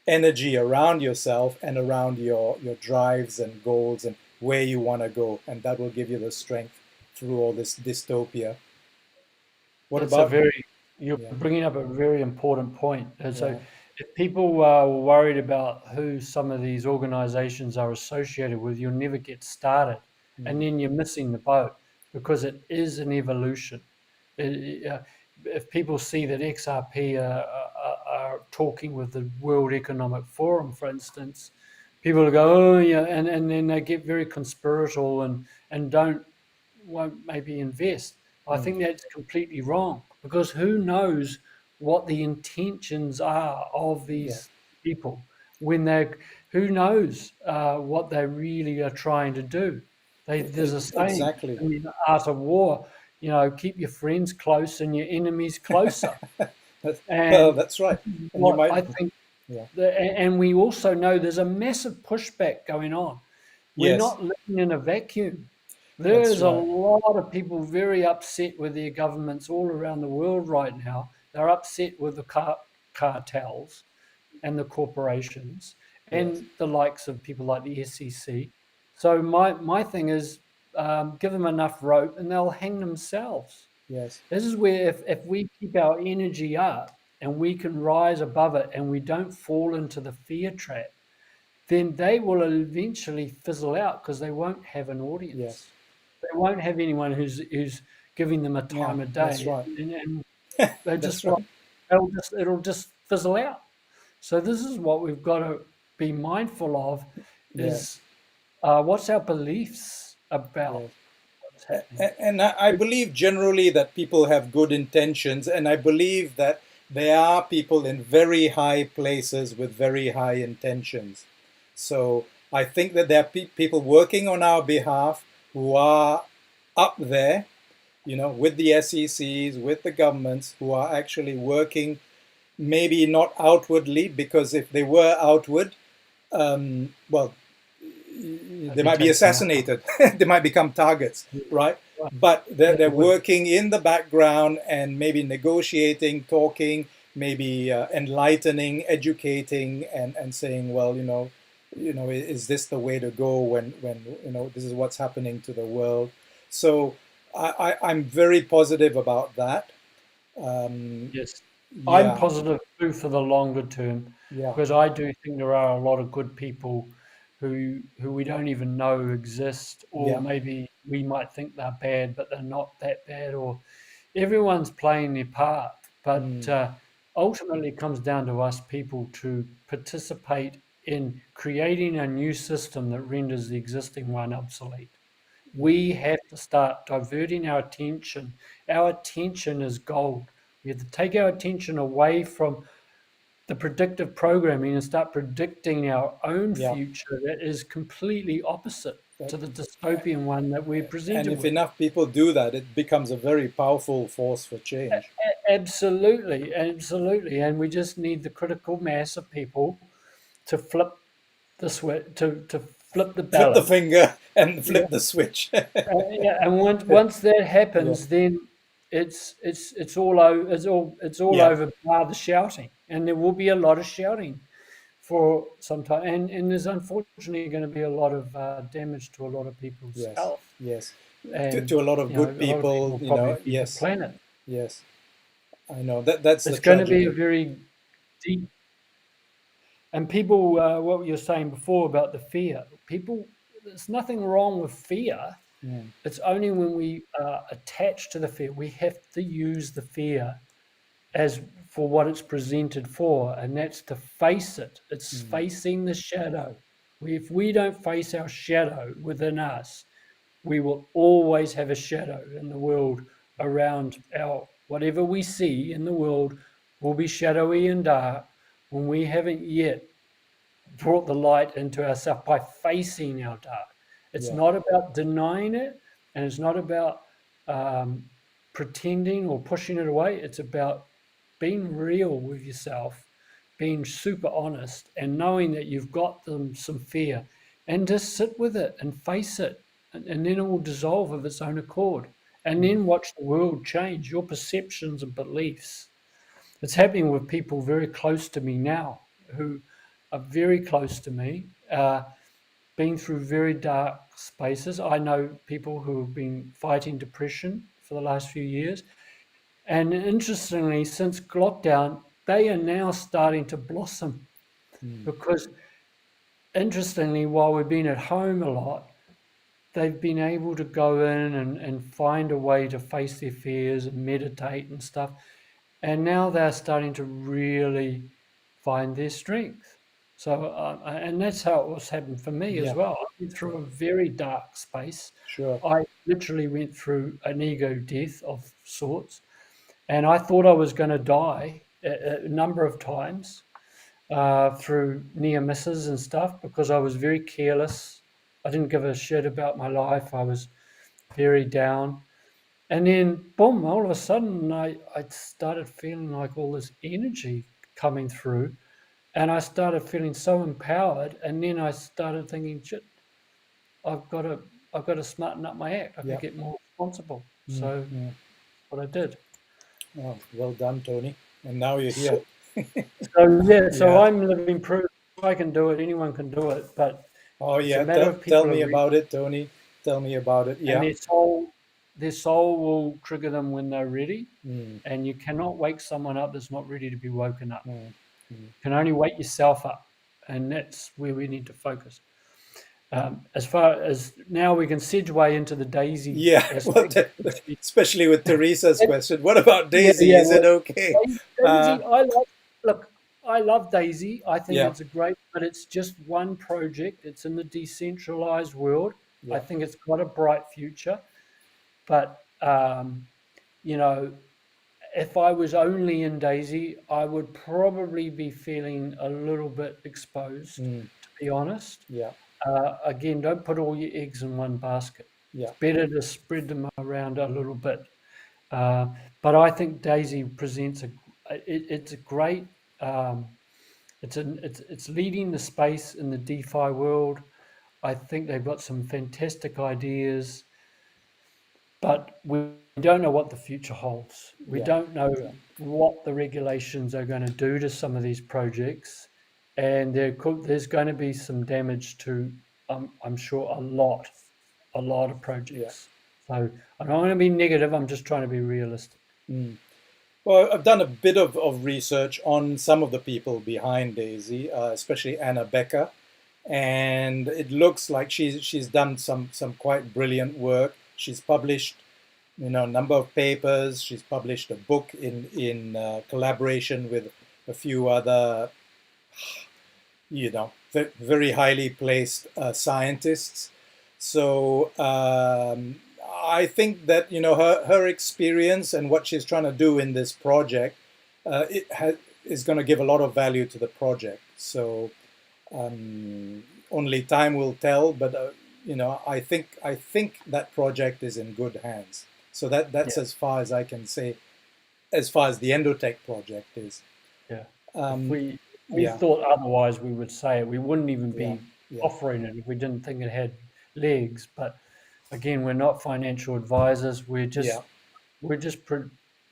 energy around yourself and around your drives and goals and where you want to go. And that will give you the strength through all this dystopia. What That's a about? very You're Yeah, bringing up a very important point. And so yeah, if people are worried about who some of these organizations are associated with, you'll never get started. And then you're missing the boat because it is an evolution. If people see that XRP are talking with the World Economic Forum, for instance, people will go, oh, yeah, and then they get very conspiratorial and won't maybe invest. I think that's completely wrong because who knows what the intentions are of Yeah. these people when they who knows what they really are trying to do. There's a saying Exactly. in the art of war, keep your friends close and your enemies closer. Well, And that's right. And you what might, I think, yeah. and we also know there's a massive pushback going on. We're Yes, not living in a vacuum. that's There's a right. lot of people very upset with their governments all around the world right now. They're upset with the cartels and the corporations Yes, and the likes of people like the SEC. So my thing is, give them enough rope and they'll hang themselves. yes, This is where if we keep our energy up and we can rise above it and we don't fall into the fear trap, then they will eventually fizzle out because they won't have an yes. audience. They won't have anyone who's giving them a Yeah, time of that's day, right. and they That's just right. won't. It'll just fizzle out. So this is what we've got to be mindful of: Yes, is what's our beliefs about yes. what's happening. And I believe generally that people have good intentions, and I believe that there are people in very high places with very high intentions. So I think that there are people working on our behalf who are up there, with the SECs, with the governments, who are actually working, maybe not outwardly, because if they were outward, well, They'd they be might be taken out. assassinated. They might become targets, right? Right. But they're They would. working in the background and maybe negotiating, talking, maybe enlightening, educating, and saying, well, is this the way to go when this is what's happening to the world? So I'm very positive about that. Yes, I'm Yeah, positive too for the longer term yeah, because I do think there are a lot of good people who we don't even know exist, or yeah, maybe we might think they're bad, but they're not that bad, or everyone's playing their part. But mm, ultimately, it comes down to us people to participate in creating a new system that renders the existing one obsolete. yeah, We have to start diverting our attention. Our attention is gold. We have to take our attention away from the predictive programming and start predicting our own yeah. future that is completely opposite That, to the dystopian one that we're and presented if with. enough people do that, it becomes a very powerful force for change. Absolutely, absolutely. And we just need the critical mass of people to flip the switch, to flip the Flip the balance. finger and Yeah. flip the switch. Yeah, and once that Yeah, happens, then it's all over. It's all yeah, over bar the shouting, and there will be a lot of shouting for some time, and there's unfortunately going to be a lot of damage to a lot of people's yes, health, yes. and To a lot of good a lot of people people, will probably leave the yes, planet. yes. I know that's the It's going to be a tragedy. very deep. And people, what you were saying before about the fear, people, there's nothing wrong with fear. Mm, It's only when we are attached to the fear, we have to use the fear as for what it's presented for, and that's to face it. It's mm, facing the shadow. If we don't face our shadow within us, we will always have a shadow in the world around our whatever we see in the world will be shadowy and dark when we haven't yet brought the light into ourselves by facing our dark. It's yeah, not about denying it, and it's not about um, pretending or pushing it away. It's about being real with yourself, being super honest, and knowing that you've got some fear, and just sit with it and face it, and then it will dissolve of its own accord. And mm, then watch the world change, your perceptions and beliefs. It's happening with people very close to me now who are very close to me, been through very dark spaces. I know people who have been fighting depression for the last few years. And interestingly, since lockdown, they are now starting to blossom because, interestingly, while we've been at home a lot, they've been able to go in and find a way to face their fears and meditate and stuff. And now they're starting to really find their strength. So, and that's how it was happened for me as Yeah, well. I went through a very dark space. sure. I literally went through an ego death of sorts, and I thought I was going to die a number of times through near misses and stuff because I was very careless. I didn't give a shit about my life. I was very down. And then, boom, all of a sudden, I started feeling like all this energy coming through. And I started feeling so empowered. And then I started thinking, shit, I've got to, I've got to smarten up my act. I've got to Yeah. get more responsible. Mm, So mm. what I did. Oh, well done, Tony. And now you're So, here. yeah, so Yeah. I'm living proof. I can do it. Anyone can do it. But Oh, it's a yeah. matter Tell, of tell people me are about it, Tony. Tell me about it. and Yeah. their soul will trigger them when they're ready, Mm, and you cannot wake someone up that's not ready to be woken up. mm, mm. You can only wake yourself up, and that's where we need to focus. As far as now, we can segue into the daisy Yeah. Well, aspect. especially with Teresa's question. What about Yeah, Daisy? yeah. Is it okay? Daisy, look. I love Daisy. I think Yeah. it's a great, but it's just one project. It's in the decentralized world. I Yeah. think it's got a bright future, but you know, if I was only in Daisy, I would probably be feeling a little bit exposed, Mm, to be honest. yeah. Again, don't put all your eggs in one basket. Yeah. It's better to spread them around a little bit. Uh, but I think Daisy presents it's a great, um, it's leading the space in the DeFi world. I think they've got some fantastic ideas, but we don't know what the future holds. We Yeah. don't know Yeah. what the regulations are going to do to some of these projects, and there's going to be some damage to, I'm sure, a lot of Yeah. projects. So I don't want to be negative. I'm just trying to be realistic. Mm. Well, I've done a bit of research on some of the people behind Daisy, especially Anna Becker, and it looks like she's done some quite brilliant work. She's published, a number of papers. She's published a book in collaboration with a few other, very highly placed scientists. So I think that her experience and what she's trying to do in this project is going to give a lot of value to the project. So only time will tell, but I think that project is in good hands. So that's Yeah, as far as I can say, as far as the Endotech project is. yeah. If Um, we yeah, thought otherwise, we would say it. We wouldn't even yeah, be yeah, offering it if we didn't think it had legs. But again, we're not financial advisors. yeah, We're just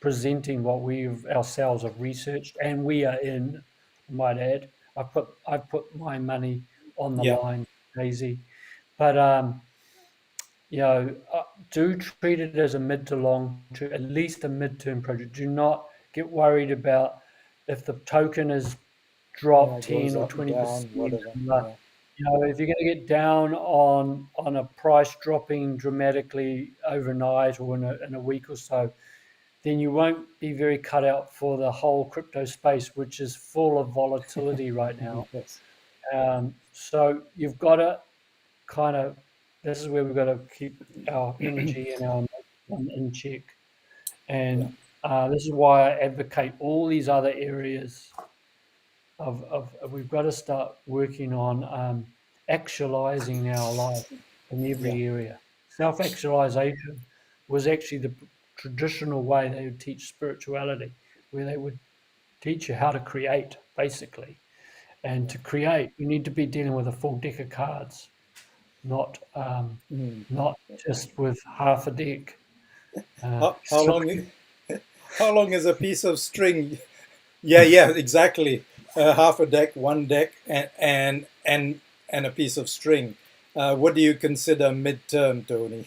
presenting what we ourselves have researched, and we are in. I might add, I've put my money on the yeah, line, Daisy. But do treat it as a mid to long to at least a midterm project. Do not get worried about if the token is yeah. drop It 10 goes or up and 20%. down, whatever. Yeah, If you're going to get down on a price dropping dramatically overnight or in a week or so, then you won't be very cut out for the whole crypto space, which is full of volatility right now. yes, So you've got to kind of, this is where we've got to keep our energy and our momentum in check. yeah, And this is why I advocate all these other areas we've got to start working on actualizing our life in yeah, every area. Self actualization was actually the traditional way they would teach spirituality, where they would teach you how to create, basically. And yeah. to create, you need to be dealing with a full deck of cards, not Mm. not just with half a deck. How So long? How long is a piece of string? Yeah, yeah, exactly. Half a deck, one deck, and a piece of string. What do you consider midterm, Tony?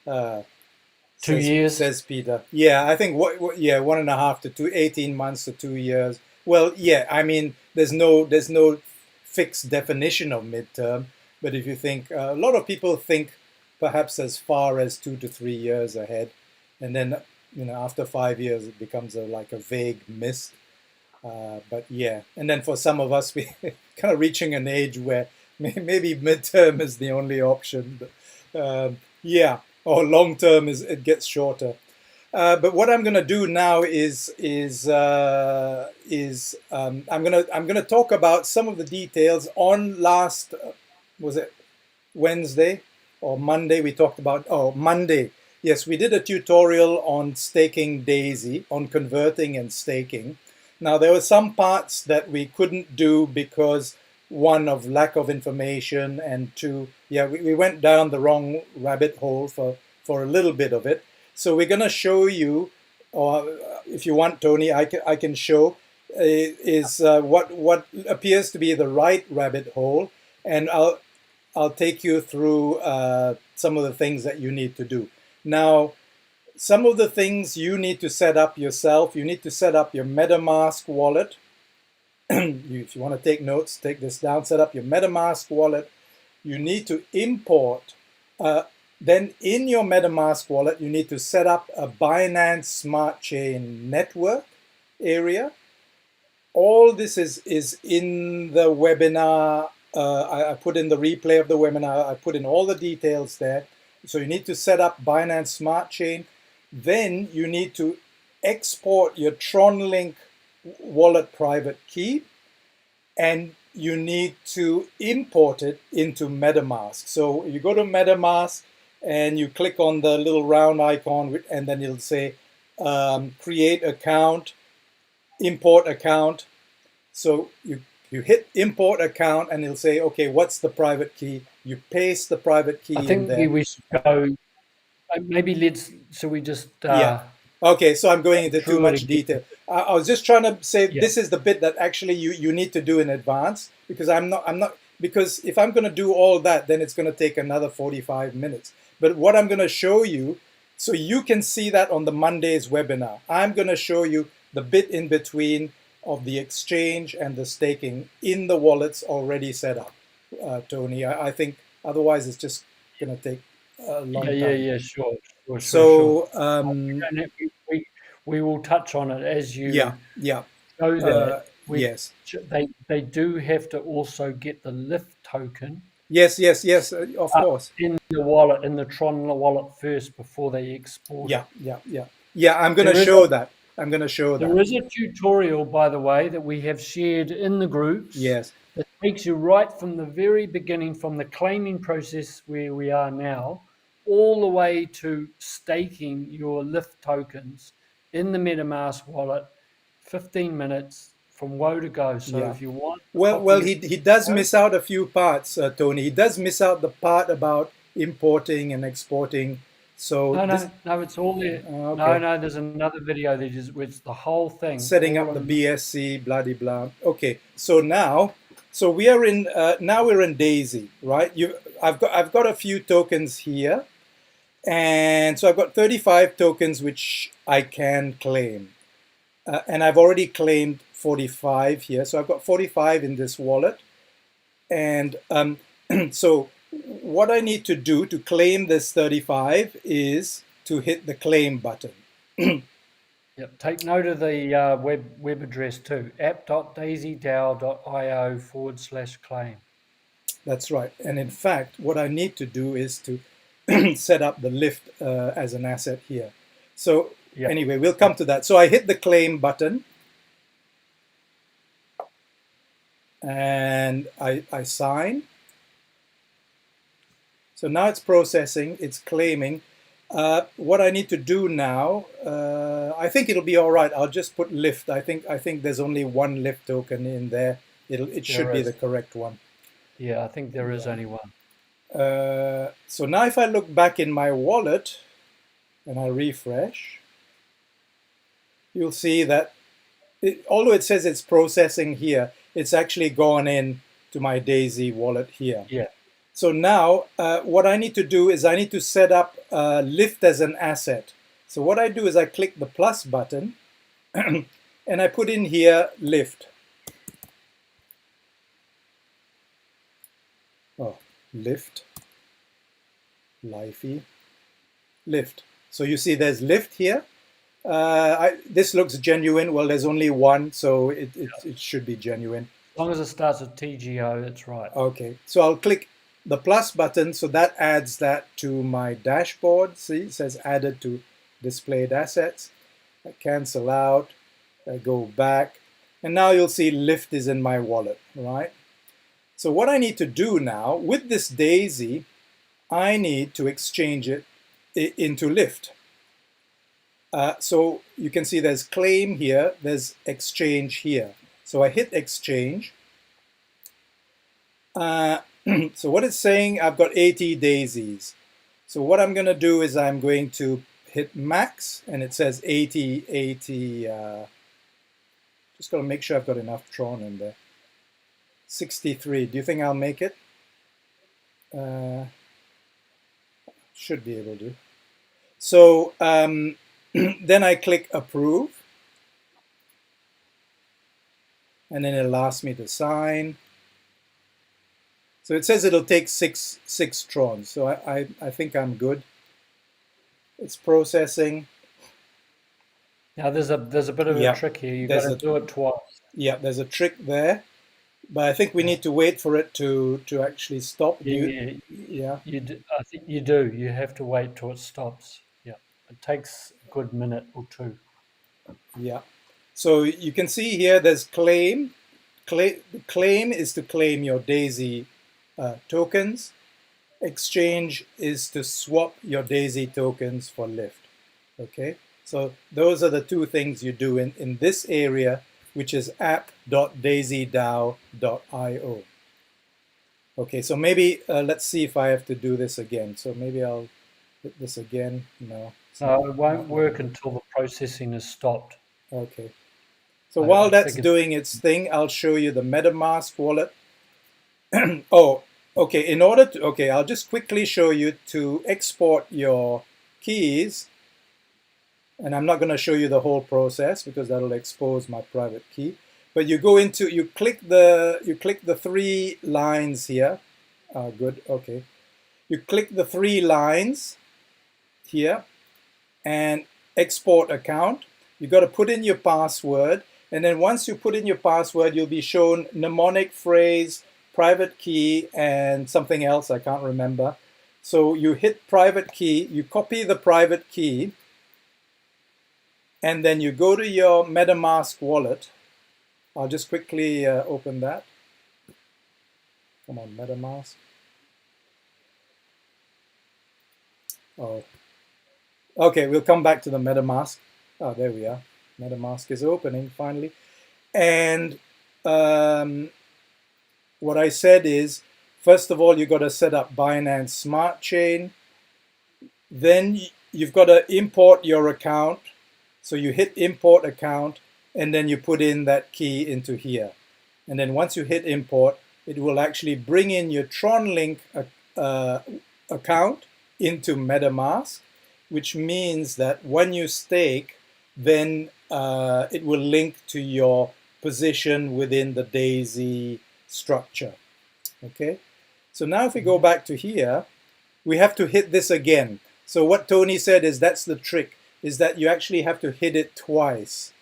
uh, 2 years. Says Peter. Yeah, I think yeah, 1.5 to 18 months to 2 years. Well, yeah, I mean, there's no fixed definition of midterm, but if you think a lot of people think perhaps as far as 2 to 3 years ahead, and then after 5 years it becomes like a vague mist. But yeah, and then for some of us, we kind of reaching an age where maybe midterm is the only option. But yeah, or long term is it gets shorter. But what I'm going to do now is I'm gonna talk about some of the details on last was it Wednesday or Monday we talked about Monday. Yes, we did a tutorial on staking Daisy, on converting and staking. Now there were some parts that we couldn't do because one of lack of information, and two, yeah, we went down the wrong rabbit hole for a little bit of it. So we're going to show you, or if you want, Tony, I can show is what appears to be the right rabbit hole, and I'll take you through some of the things that you need to do. Now, some of the things you need to set up yourself. You need to set up your Metamask wallet. If you want to take notes, take this down. Set up your Metamask wallet. You need to import. Then in your Metamask wallet, you need to set up a Binance Smart Chain network area. All this is in the webinar. I put in the replay of the webinar. I put in all the details there. So you need to set up Binance Smart Chain. Then you need to export your TronLink wallet private key, and you need to import it into MetaMask. So you go to MetaMask and you click on the little round icon, and then it'll say create account, import account. So you hit import account and it'll say, okay, what's the private key? You paste the private key in there. I think we should go. Maybe should we just yeah. Okay, so I'm going into too much detail. I was just trying to say this is the bit that actually you need to do in advance, because I'm not because if I'm going to do all that, then it's going to take another 45 minutes. But what I'm going to show you, so you can see that on the Monday's webinar, I'm going to show you the bit in between of the exchange and the staking in the wallets already set up, Tony. I think otherwise it's just going to take a long time. Yeah, sure. So we will touch on it as you show that. Yes. They do have to also get the lift token. Yes, of course. In the wallet, in the Tron wallet first before they export it. Yeah, I'm going to show that. There is a tutorial, by the way, that we have shared in the groups. Yes. That takes you right from the very beginning, from the claiming process where we are now, all the way to staking your lift tokens in the MetaMask wallet, 15 minutes from woe to go. So if you want... Well, he does miss out a few parts, Tony. He does miss out the part about importing and exporting. So no, it's all there. Okay. No, there's another video that is with the whole thing. Setting up the BSC, blah, blah, blah. Okay, so now... So we are in now we're in Daisy, right? I've got a few tokens here, and so I've got 35 tokens which I can claim, and I've already claimed 45 here. So I've got 45 in this wallet, and so what I need to do to claim this 35 is to hit the claim button. Yep. Take note of the web address too, app.daisydao.io/claim. That's right. And in fact, what I need to do is to set up the lift as an asset here. So anyway, we'll come to that. So I hit the claim button. And I sign. So now it's processing, it's claiming. What I need to do now, I think it'll be all right. I'll just put lift. I think there's only one lift token in there. It should be the correct one. Yeah, I think there is only one. So now if I look back in my wallet and I refresh, you'll see that although it says it's processing here, it's actually gone in to my Daisy wallet here. Yeah. So now what I need to do is I need to set up Lyft as an asset. So what I do is I click the plus button and I put in here Lyft. Oh, Lyft, Lifey, Lyft. So you see there's Lyft here. This looks genuine. Well, there's only one, so it should be genuine. As long as it starts with TGO, it's right. Okay, so I'll click the plus button, so that adds that to my dashboard. See, it says added to displayed assets. I cancel out, I go back, and now you'll see Lyft is in my wallet, right? So what I need to do now, with this daisy, I need to exchange it into Lyft. So you can see there's claim here, there's exchange here. So I hit exchange. So what it's saying, I've got 80 daisies. So what I'm going to do is I'm going to hit max, and it says 80. Just got to make sure I've got enough Tron in there. 63. Do you think I'll make it? Should be able to. So then I click approve, and then it'll ask me to sign. So it says it'll take six Trons. So I think I'm good. It's processing. Now there's a bit of a trick here. You've got to do it twice. Yeah, there's a trick there, but I think we need to wait for it to actually stop. Yeah. I think you do. You have to wait till it stops. Yeah, it takes a good minute or two. Yeah. So you can see here there's claim. Claim is to claim your daisy tokens. Exchange is to swap your daisy tokens for Lyft. Okay, so those are the two things you do in this area, which is app.daisydao.io. Okay, so maybe let's see if I have to do this again. So maybe I'll hit this again. No, it won't work until the processing is stopped. Okay. So while that's doing its thing, I'll show you the Metamask wallet. Oh, okay. I'll just quickly show you to export your keys. And I'm not going to show you the whole process because that'll expose my private key. But you go into, you click the three lines here. Good. Okay. You click the three lines here and export account. You got to put in your password. And then once you put in your password, you'll be shown mnemonic phrase, private key, and something else I can't remember. So you hit private key, you copy the private key, and then you go to your Metamask wallet. I'll just quickly open that. Come on, Metamask. Oh, okay, we'll come back to the Metamask. Oh, there we are. Metamask is opening finally. And what I said is, first of all, you've got to set up Binance Smart Chain. Then you've got to import your account. So you hit import account, and then you put in that key into here. And then once you hit import, it will actually bring in your TronLink account into MetaMask, which means that when you stake, then it will link to your position within the Daisy structure. Okay, so now if we go back to here, we have to hit this again. So what Tony said is that's the trick, is that you actually have to hit it twice.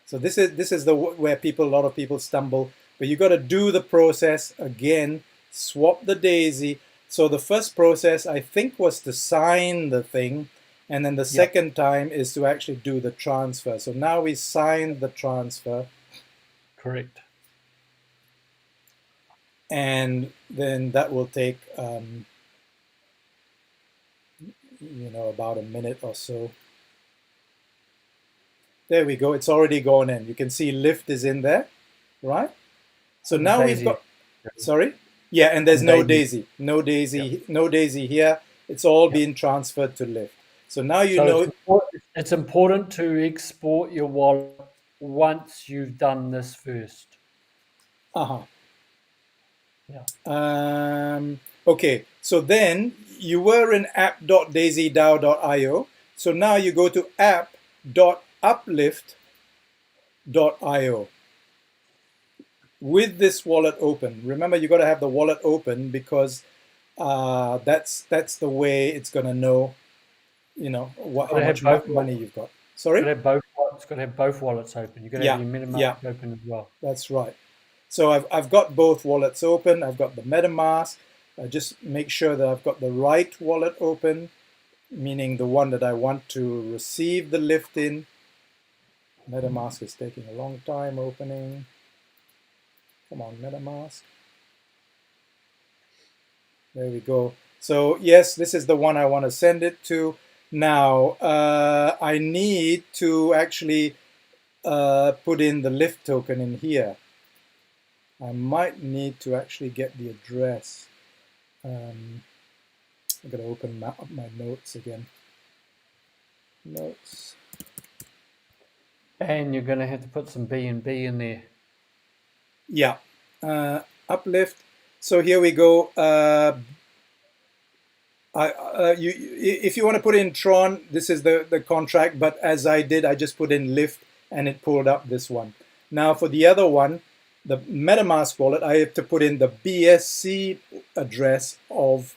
So this is where a lot of people stumble, but you got to do the process again, swap the Daisy. So the first process I think was to sign the thing, and then the second time is to actually do the transfer. So now we signed the transfer. Correct. And then that will take, about a minute or so. There we go. It's already gone in. You can see Lyft is in there, right? So now we've got, sorry? Yeah, and there's no Daisy. No Daisy here. It's all being transferred to Lyft. So now you know. It's important to export your wallet once you've done this first. Uh-huh. Yeah. Okay. So then you were in app.daisydao.io. So now you go to app.uplift.io with this wallet open. Remember, you got to have the wallet open because that's the way it's going to know, how much money you've got. Sorry? It's got to have both wallets open. You've got to have your Metamask open as well. That's right. So I've got both wallets open. I've got the Metamask. I just make sure that I've got the right wallet open, meaning the one that I want to receive the lift in. Metamask is taking a long time opening. Come on, Metamask. There we go. So yes, this is the one I want to send it to. Now, I need to actually put in the lift token in here. I might need to actually get the address. I'm going to open up my notes again. Notes. And you're going to have to put some BNB in there. Yeah. Uplift. So here we go. If you want to put in Tron, this is the contract. But as I did, I just put in lift and it pulled up this one. Now for the other one, the MetaMask wallet, I have to put in the BSC address of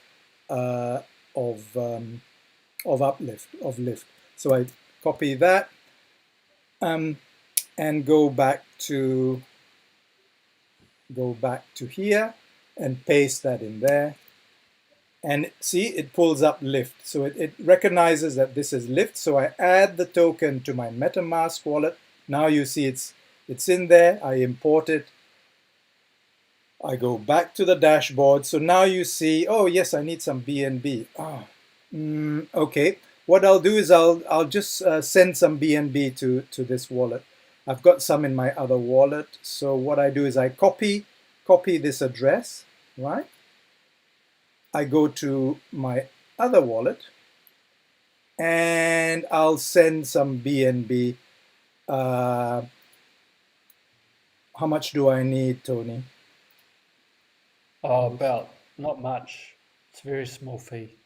Lift. So I copy that and go back to here and paste that in there. And see, it pulls up Lift. So it recognizes that this is Lift. So I add the token to my MetaMask wallet. Now you see it's in there. I import it. I go back to the dashboard. So now you see, oh yes, I need some BNB. Okay. What I'll do is I'll just send some BNB to this wallet. I've got some in my other wallet. So what I do is I copy this address, right? I go to my other wallet and I'll send some BNB. How much do I need, Tony? Oh, about not much. It's a very small fee.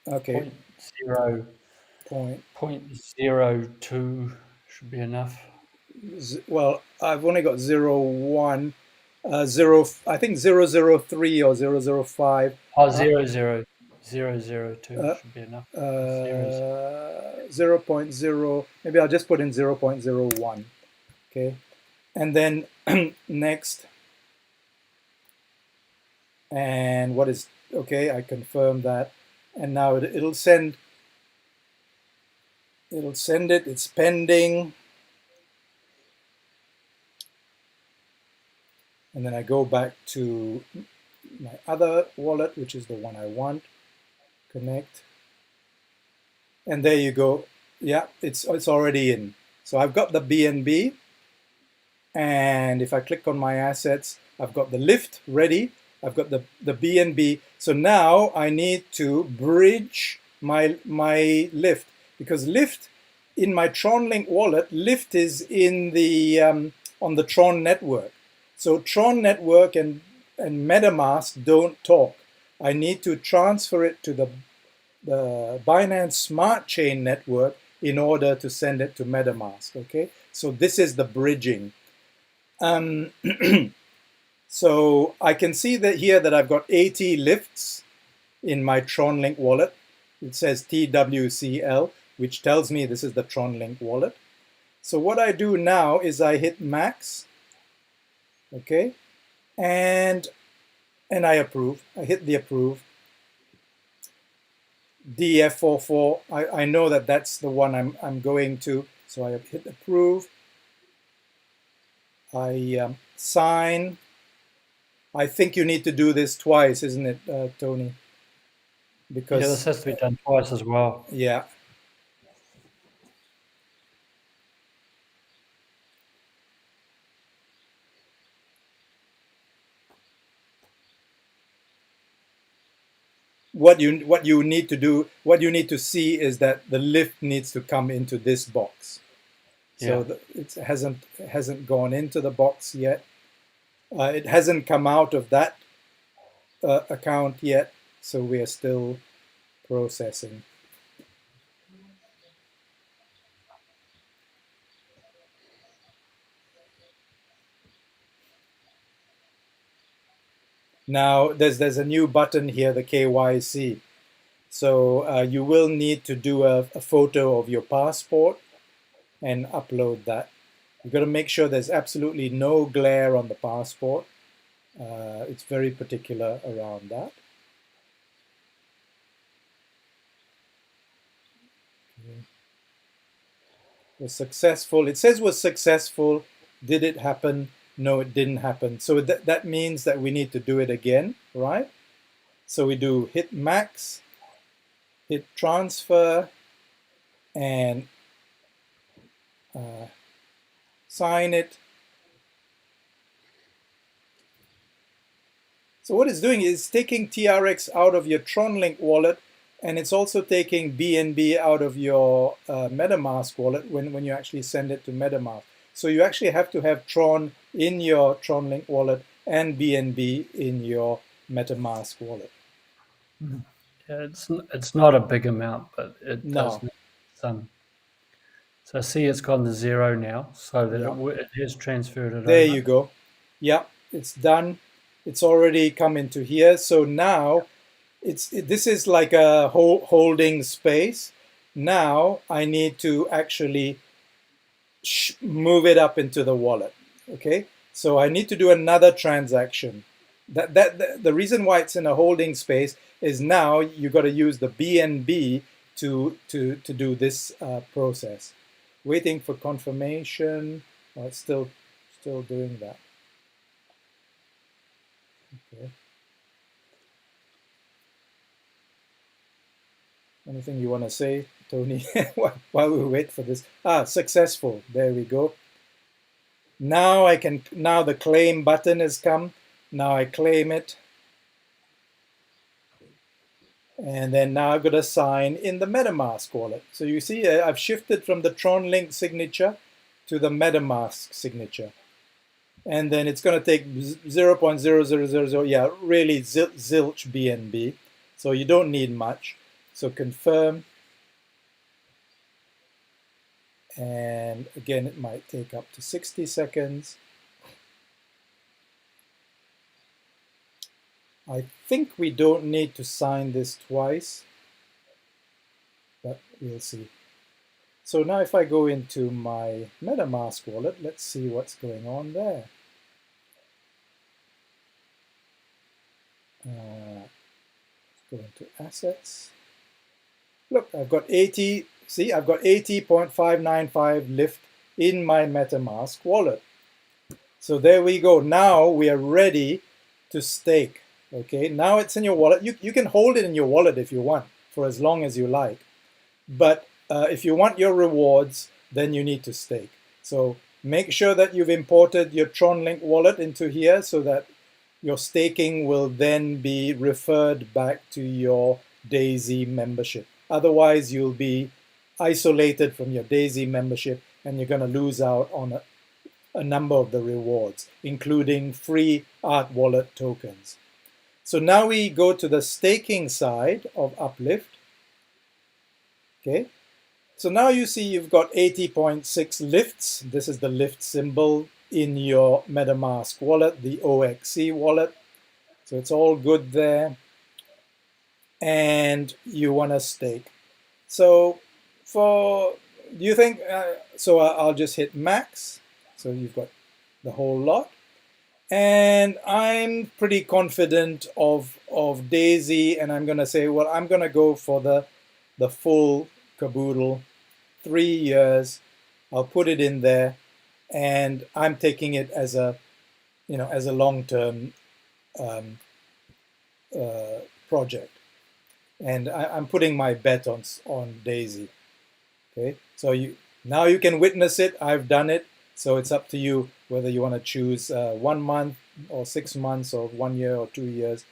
Okay. 0.02 should be enough. Well, I've only got 0.1, I think 0.03 or 0.05. Oh, 0.02 should be enough. 0.0, maybe I'll just put in 0.01. Okay. And then next. And what is, okay, I confirm that. And now it'll send it, it's pending. And then I go back to my other wallet, which is the one I want, connect. And there you go. Yeah, it's already in. So I've got the BNB. And if I click on my assets, I've got the lift ready. I've got the BNB. So now I need to bridge my lift, because lift in my TronLink wallet, lift is in the on the Tron network. So Tron network and MetaMask don't talk. I need to transfer it to the Binance Smart Chain network in order to send it to MetaMask. Okay, so this is the bridging. So I can see that here that I've got 80 lifts in my TronLink wallet. It says TWCL, which tells me this is the TronLink wallet. So what I do now is I hit max, okay, and I approve. I hit the approve. DF44, I know that that's the one I'm going to, so I hit approve. I sign. I think you need to do this twice, isn't it, Tony? Because yeah, this has to be done twice as well. Yeah. What you need to do, what you need to see is that the lift needs to come into this box. So it hasn't gone into the box yet. It hasn't come out of that account yet. so we are still processing. Now there's a new button here, the KYC. So you will need to do a photo of your passport and upload that. You've got to make sure there's absolutely no glare on the passport. It's very particular around that. Okay. Was successful. It says was successful. Did it happen? No, it didn't happen. So that means that we need to do it again, right? So we do hit max, hit transfer, and sign it. So what it's doing is taking TRX out of your TronLink wallet, and it's also taking BNB out of your Metamask wallet when you actually send it to Metamask. So you actually have to have Tron in your TronLink wallet and BNB in your Metamask wallet. Yeah, it's not a big amount, but it does No. need some. So see, it's gone to 0 now, so that Yeah. it has transferred it There over. you go. Yeah, it's done. It's already come into here. So now this is like a holding space. Now I need to actually move it up into the wallet. Okay, so I need to do another transaction. The reason why it's in a holding space is now you got to use the BNB to do this process. Waiting for confirmation. Oh, it's still doing that. Okay. Anything you want to say, Tony, while we wait for this? Successful. There we go. Now now the claim button has come. Now I claim it. And then now I've got to sign in the MetaMask wallet. So you see, I've shifted from the TronLink signature to the MetaMask signature. And then it's going to take 0.0000, yeah, really zilch BNB. So you don't need much. So confirm. And again, it might take up to 60 seconds. I think we don't need to sign this twice, but we'll see. So now if I go into my MetaMask wallet, let's see what's going on there. Let's go into assets. Look, I've got 80, see, I've got 80.595 lift in my MetaMask wallet. So there we go. Now we are ready to stake. Okay, now it's in your wallet. You can hold it in your wallet if you want for as long as you like. But if you want your rewards, then you need to stake. So make sure that you've imported your TronLink wallet into here so that your staking will then be referred back to your DAISY membership. Otherwise, you'll be isolated from your DAISY membership and you're going to lose out on a number of the rewards, including free Art Wallet tokens. So now we go to the staking side of Uplift. Okay, so now you see you've got 80.6 lifts. This is the lift symbol in your MetaMask wallet, the OXC wallet. So it's all good there. And you want to stake. So do you think, so I'll just hit max. So you've got the whole lot. And I'm pretty confident of DAISY, and I'm going to say, well, I'm going to go for the full caboodle, 3 years. I'll put it in there, and I'm taking it as a, as a long-term project. And I'm putting my bet on DAISY. Okay, so now you can witness it. I've done it. So it's up to you whether you want to choose 1 month or 6 months or 1 year or 2 years,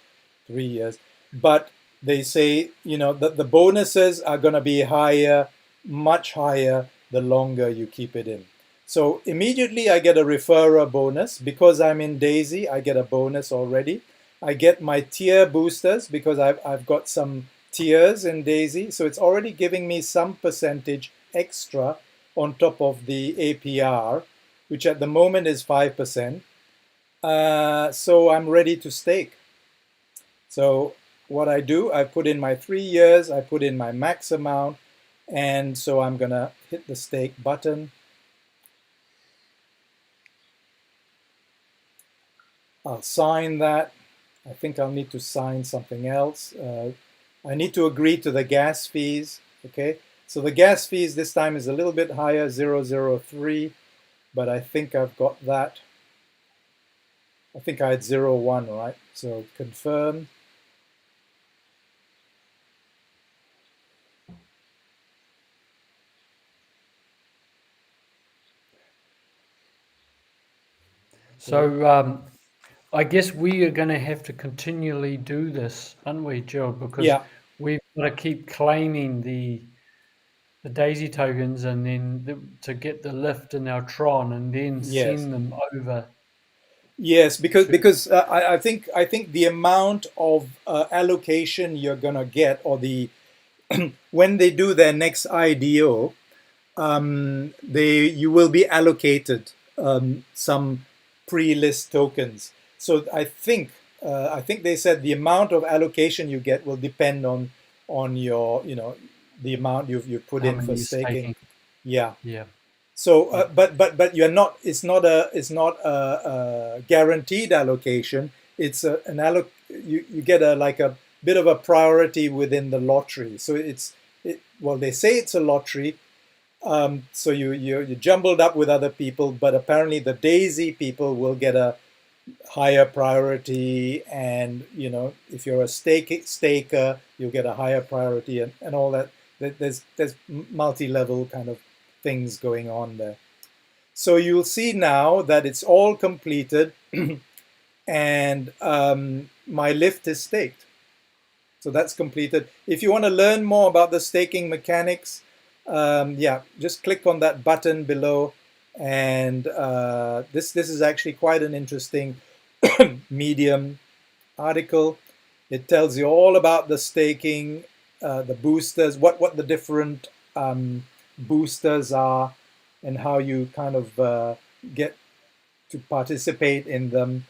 3 years. But they say, that the bonuses are going to be higher, much higher, the longer you keep it in. So immediately I get a referrer bonus. Because I'm in DAISY, I get a bonus already. I get my tier boosters because I've got some tiers in Daisy. So it's already giving me some percentage extra on top of the APR, which at the moment is 5%. So I'm ready to stake. So what I do, I put in my 3 years, I put in my max amount, and so I'm gonna hit the stake button. I'll sign that. I think I'll need to sign something else. I need to agree to the gas fees, okay? So the gas fees this time is a little bit higher, 003, but I think I've got that. I think I had 01, right? So confirm. So I guess we are going to have to continually do this, aren't we, Gerald? Because Yeah, we've got to keep claiming the Daisy tokens and then to get the lift in our Tron and then yes. send them over Yes, because to. I think the amount of allocation you're gonna get, or the when they do their next IDO, they you will be allocated some pre-list tokens. So I think they said the amount of allocation you get will depend on your the amount you've put How in many for you're staking. staking? Yeah. Yeah, So, yeah. but you're not. It's not a guaranteed allocation. It's an alloc. You get a like a bit of a priority within the lottery. So well, they say it's a lottery. So you're jumbled up with other people, but apparently the Daisy people will get a higher priority, and if you're a staker, you'll get a higher priority, and all that. There's multi-level kind of things going on there. So you'll see now that it's all completed, and my lift is staked. So that's completed. If you want to learn more about the staking mechanics, yeah, just click on that button below. And this is actually quite an interesting Medium article. It tells you all about the staking, the boosters, what the different boosters are, and how you kind of get to participate in them.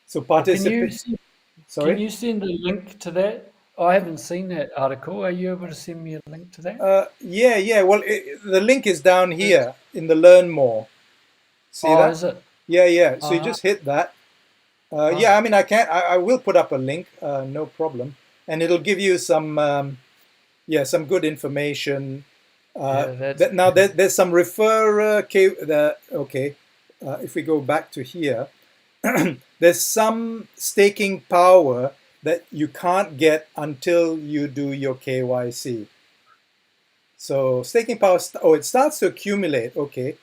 So Well, participate. can Sorry. you send a link to that? I haven't seen that article. Are you able to send me a link to that? Yeah. Well, the link is down here in the Learn More. See Oh, that? is it? Yeah. So you Uh, just hit that. uh, Yeah, I mean, I can. I will put up a link. No problem, and it'll give you some. Some good information. yeah, that's Now there's some okay. If we go back to here, there's some staking power that you can't get until you do your KYC. So staking power, it starts to accumulate. Okay.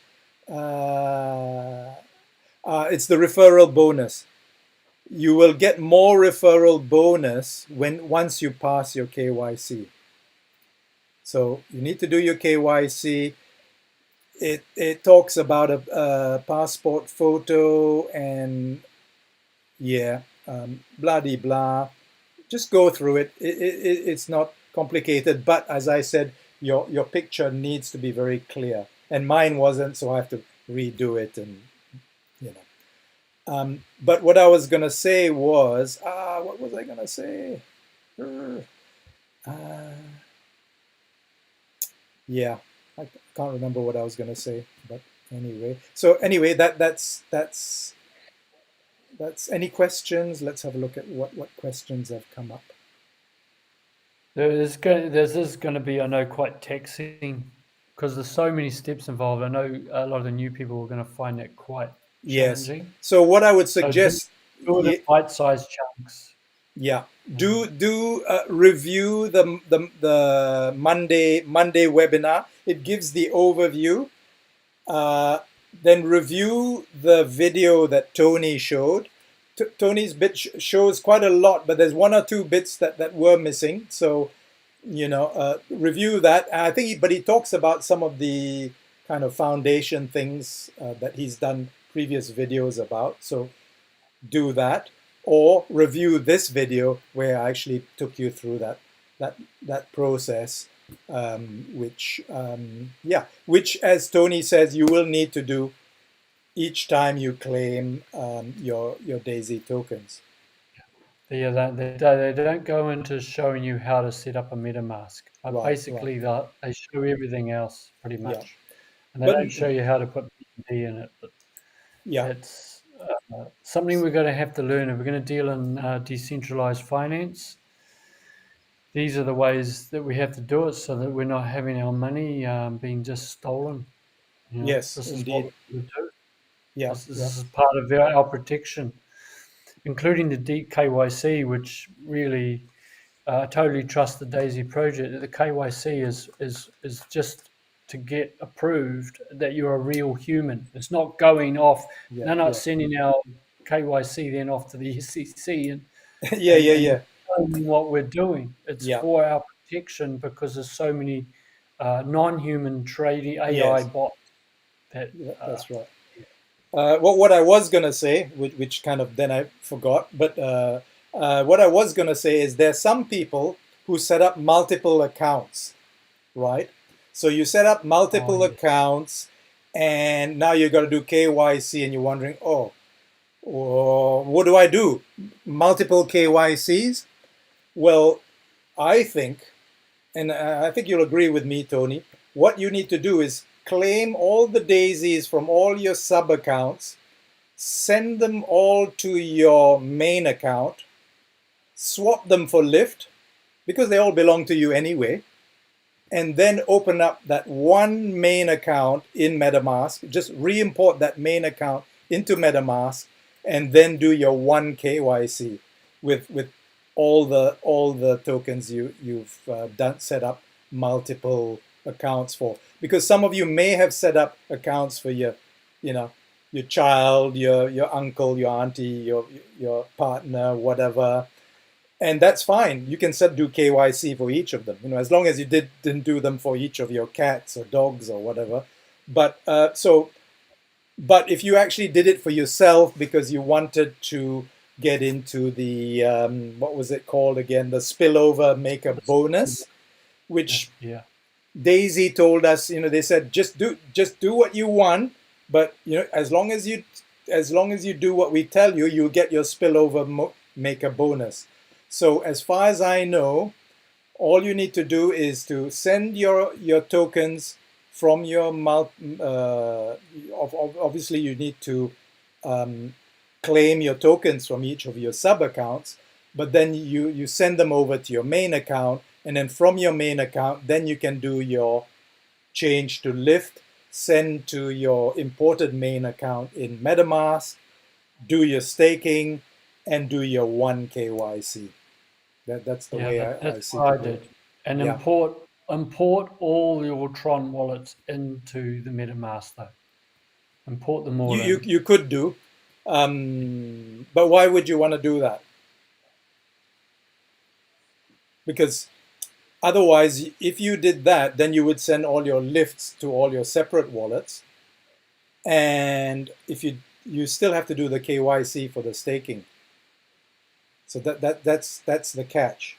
Uh, it's the referral bonus. You will get more referral bonus once you pass your KYC. So you need to do your KYC. It talks about a passport photo, and yeah, blah de blah. Just go through it. It's not complicated, but as I said, your picture needs to be very clear, and mine wasn't, so I have to redo it, and you know. But what I was gonna say was, what was I gonna say? Uh, yeah, I can't remember what I was gonna say, but anyway. So anyway, that's any questions? Let's have a look at what questions have come up. this is going to be, I know, quite taxing because there's so many steps involved. I know a lot of the new people are going to find that quite Yes. challenging. So what I would So suggest, do it in bite-sized chunks. yeah, And do review the Monday webinar. It gives the overview. Uh, then review the video that Tony showed. Tony's bit shows quite a lot, but there's one or two bits that were missing. So review that. And I think, but he talks about some of the kind of foundation things that he's done previous videos about. So do that. or review this video where I actually took you through that process, which, as Tony says, you will need to do each time you claim your Daisy tokens. They don't go into showing you how to set up a MetaMask. Right, Basically, they show everything else pretty yeah, much, and they but don't show you how to put BNB in it. But yeah, it's something we're going to have to learn. If we're going to deal in decentralized finance, these are the ways that we have to do it so that we're not having our money being just stolen. yes, This is what indeed, we're going to do. yeah, This yeah, is part of our protection, including the deep KYC, which really totally trust the Daisy project. The KYC is just to get approved that you're a real human. It's not going off. yeah, They're not yeah, sending our KYC then off to the SEC yeah, yeah, and yeah, telling what we're doing. It's yeah, for our protection because there's so many non-human trading AI yes, bots that. that's right. What I was gonna say, which kind of then I forgot, but what I was gonna say is there's some people who set up multiple accounts, right? So you set up Oh multiple yeah. accounts, and now you got to do KYC, and you're wondering, oh, what do I do? Multiple KYCs? Well, I think, and I think you'll agree with me, Tony, what you need to do is claim all the daisies from all your sub accounts, send them all to your main account, swap them for Lyft, because they all belong to you anyway, and then open up that one main account in MetaMask, just re-import that main account into MetaMask, and then do your one KYC with all the tokens you've done set up multiple accounts for. Because some of you may have set up accounts for your, your child, your uncle, your auntie, your partner, whatever, and that's fine. You can do KYC for each of them, as long as you didn't do them for each of your cats or dogs or whatever. But but if you actually did it for yourself because you wanted to get into the what was it called again, the spillover maker bonus, which Yeah. Daisy told us, they said just do what you want, but as long as you do what we tell you, you'll get your spillover maker bonus. So as far as I know, all you need to do is to send your tokens from your obviously you need to claim your tokens from each of your sub accounts, but then you send them over to your main account, and then from your main account, then you can do your change to Lyft, send to your imported main account in MetaMask, do your staking, and do your one KYC. That's the way I That's see what to I do it. did. And Yeah. import all your Tron wallets into the MetaMask though. Import them all in. You could do, but why would you want to do that? Because otherwise, if you did that, then you would send all your lifts to all your separate wallets, and if you still have to do the KYC for the staking. So that's the catch.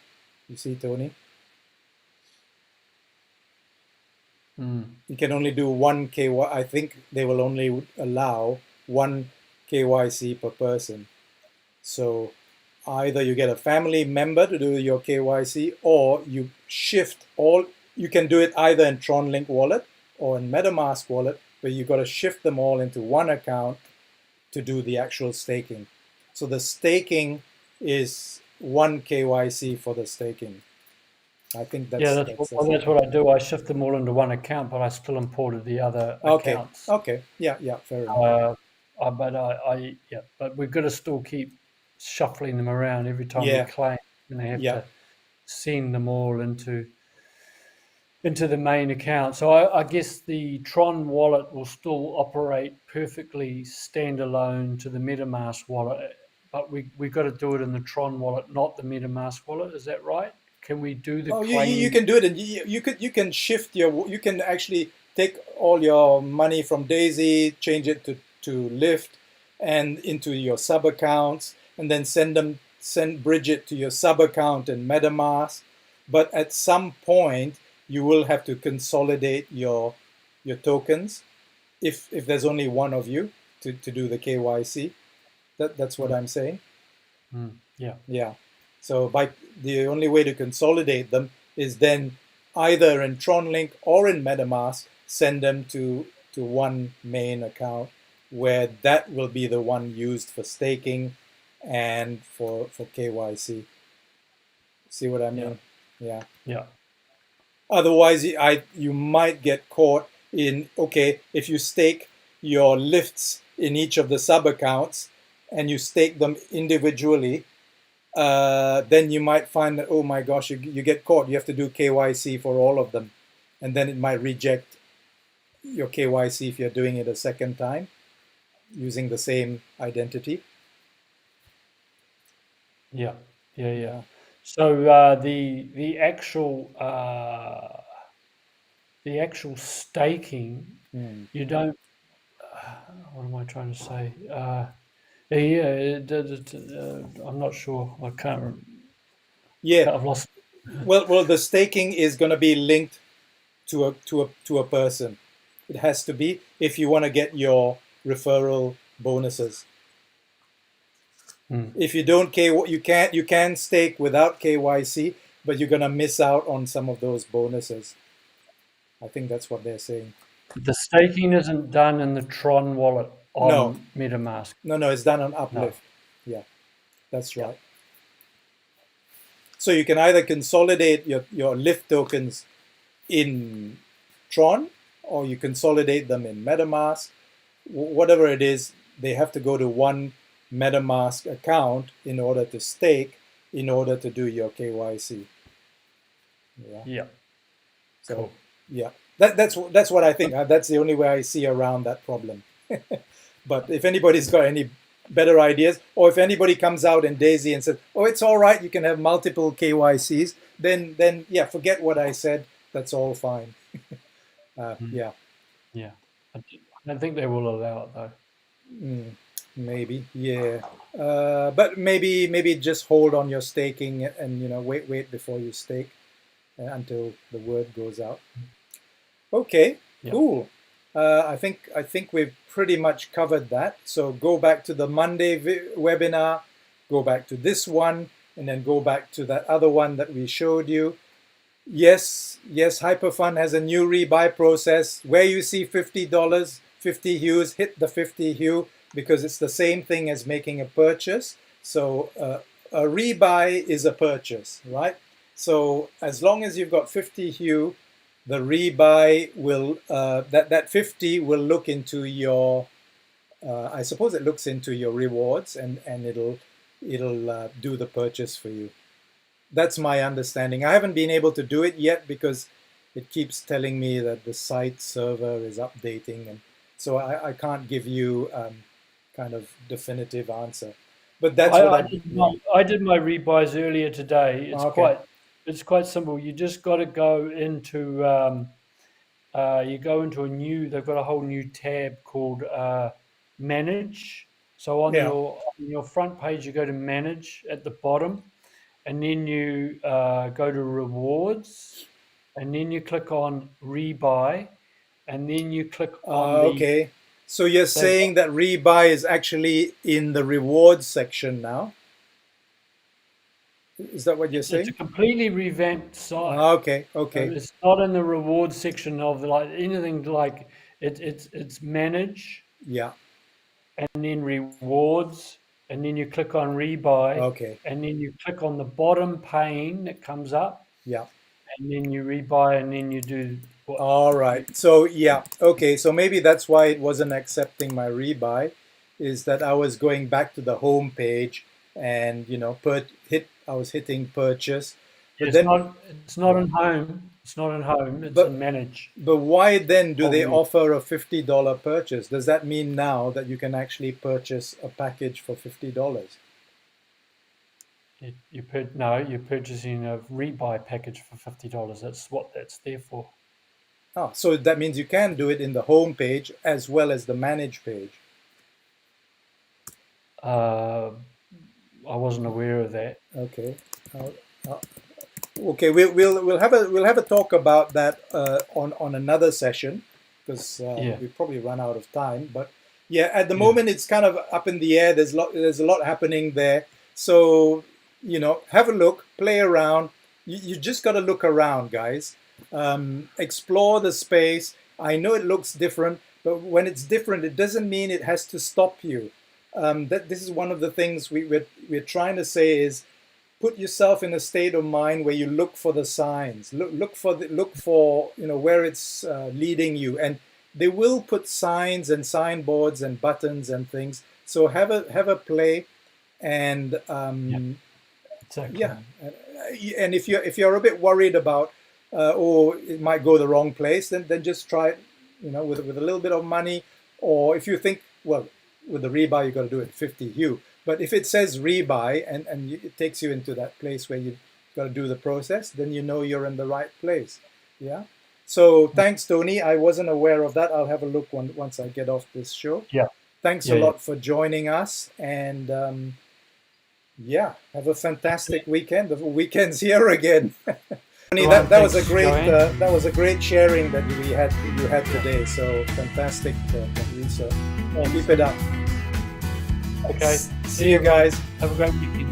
You see, Tony? You can only do one KYC. I think they will only allow one KYC per person. So either you get a family member to do your KYC, or you shift all. You can do it either in TronLink wallet or in MetaMask wallet, where you've got to shift them all into one account to do the actual staking. So the staking is one KYC for the staking. I think that's what I do. I shift them all into one account, but I still imported the other okay. accounts. Okay. Yeah. Fair enough. But we've got to still keep shuffling them around every time we Yeah. claim, and they have Yeah. to send them all into the main account. So I guess the Tron wallet will still operate perfectly standalone to the MetaMask wallet, but we got to do it in the Tron wallet, not the MetaMask wallet. Is that right? Can we do the Oh, you claim? can do it, and you can shift you can actually take all your money from Daisy, change it to Lyft, and into your sub accounts, and then send Bridget to your sub account in MetaMask. But at some point, you will have to consolidate your tokens if there's only one of you to do the KYC. That's what I'm saying. Yeah. Yeah. So the only way to consolidate them is then either in TronLink or in MetaMask, send them to one main account where that will be the one used for staking and for KYC. See what I mean? Yeah. Yeah. Otherwise, you might get caught in, okay, if you stake your lifts in each of the sub accounts and you stake them individually, then you might find that, oh my gosh, you get caught. You have to do KYC for all of them. And then it might reject your KYC if you're doing it a second time using the same identity. Yeah. So the actual staking, you don't. What am I trying to say? I'm not sure. I can't. Yeah. I've lost. Well, the staking is going to be linked to a person. It has to be if you want to get your referral bonuses. If you don't you can stake without KYC, but you're gonna miss out on some of those bonuses. I think that's what they're saying. The staking isn't done in the Tron wallet on MetaMask. No, it's done on Uplift. No. Yeah, that's right. So you can either consolidate your Lift tokens in Tron, or you consolidate them in MetaMask. Whatever it is, they have to go to one MetaMask account in order to stake, in order to do your KYC. Yeah. So cool. Yeah, that's what I think. That's the only way I see around that problem. But if anybody's got any better ideas, or if anybody comes out in Daisy and says, "Oh, it's all right, you can have multiple KYCs," then yeah, forget what I said. That's all fine. Yeah. Yeah. I don't think they will allow it though. Maybe, yeah. But maybe just hold on your staking and wait before you stake until the word goes out. Okay, cool. I think we've pretty much covered that. So go back to the Monday webinar, go back to this one, and then go back to that other one that we showed you. Yes, Hyperfund has a new rebuy process. Where you see $50, 50 hues, hit the 50 hue because it's the same thing as making a purchase. So a rebuy is a purchase, right? So as long as you've got 50 hue, the rebuy will that 50 will look into your I suppose it looks into your rewards and it'll do the purchase for you. That's my understanding. I haven't been able to do it yet because it keeps telling me that the site server is updating, and so I can't give you kind of definitive answer. But that's I did my rebuys earlier today. It's quite simple. You just got to go into they've got a whole new tab called manage. So on your front page, you go to manage at the bottom, and then you go to rewards, and then you click on rebuy, and then you click on okay. So you're saying that rebuy is actually in the rewards section now? Is that what you're saying? It's a completely revamped site. Okay. It's not in the reward section of anything like it's manage. Yeah. And then rewards, and then you click on rebuy. Okay. And then you click on the bottom pane that comes up. Yeah. And then you rebuy, and then you do. All right. So yeah. Okay. So maybe that's why it wasn't accepting my rebuy, is that I was going back to the home page and I was hitting purchase. But it's not in home. It's not in home. It's in manage. But why then do they offer a $50 purchase? Does that mean now that you can actually purchase a package for $50? You're purchasing a rebuy package for $50. That's what that's there for. Oh, so that means you can do it in the home page as well as the manage page. I wasn't aware of that. Okay. Okay, we'll have a talk about that on another session, because Yeah. we probably run out of time. But yeah, at the moment it's kind of up in the air. There's a lot happening there. So have a look, play around. You just got to look around, guys. Explore the space. I know it looks different, but when it's different, it doesn't mean it has to stop you. This is one of the things we're trying to say is, put yourself in a state of mind where you look for the signs, look for where it's leading you, and they will put signs and signboards and buttons and things. So have a play, and Exactly. and if you're a bit worried about or it might go the wrong place, then just try it, with a little bit of money, or if you think, well, with the rebuy you got to do it 50 hue. But if it says rebuy and it takes you into that place where you got to do the process, then you're in the right place. Yeah. So thanks, Tony. I wasn't aware of that. I'll have a look once I get off this show. Yeah. Thanks a lot for joining us, and have a fantastic weekend. The weekend's here again. Tony, that was a great sharing that you had today. So fantastic, Lisa. Keep it up. Okay. See you guys. Have a great weekend.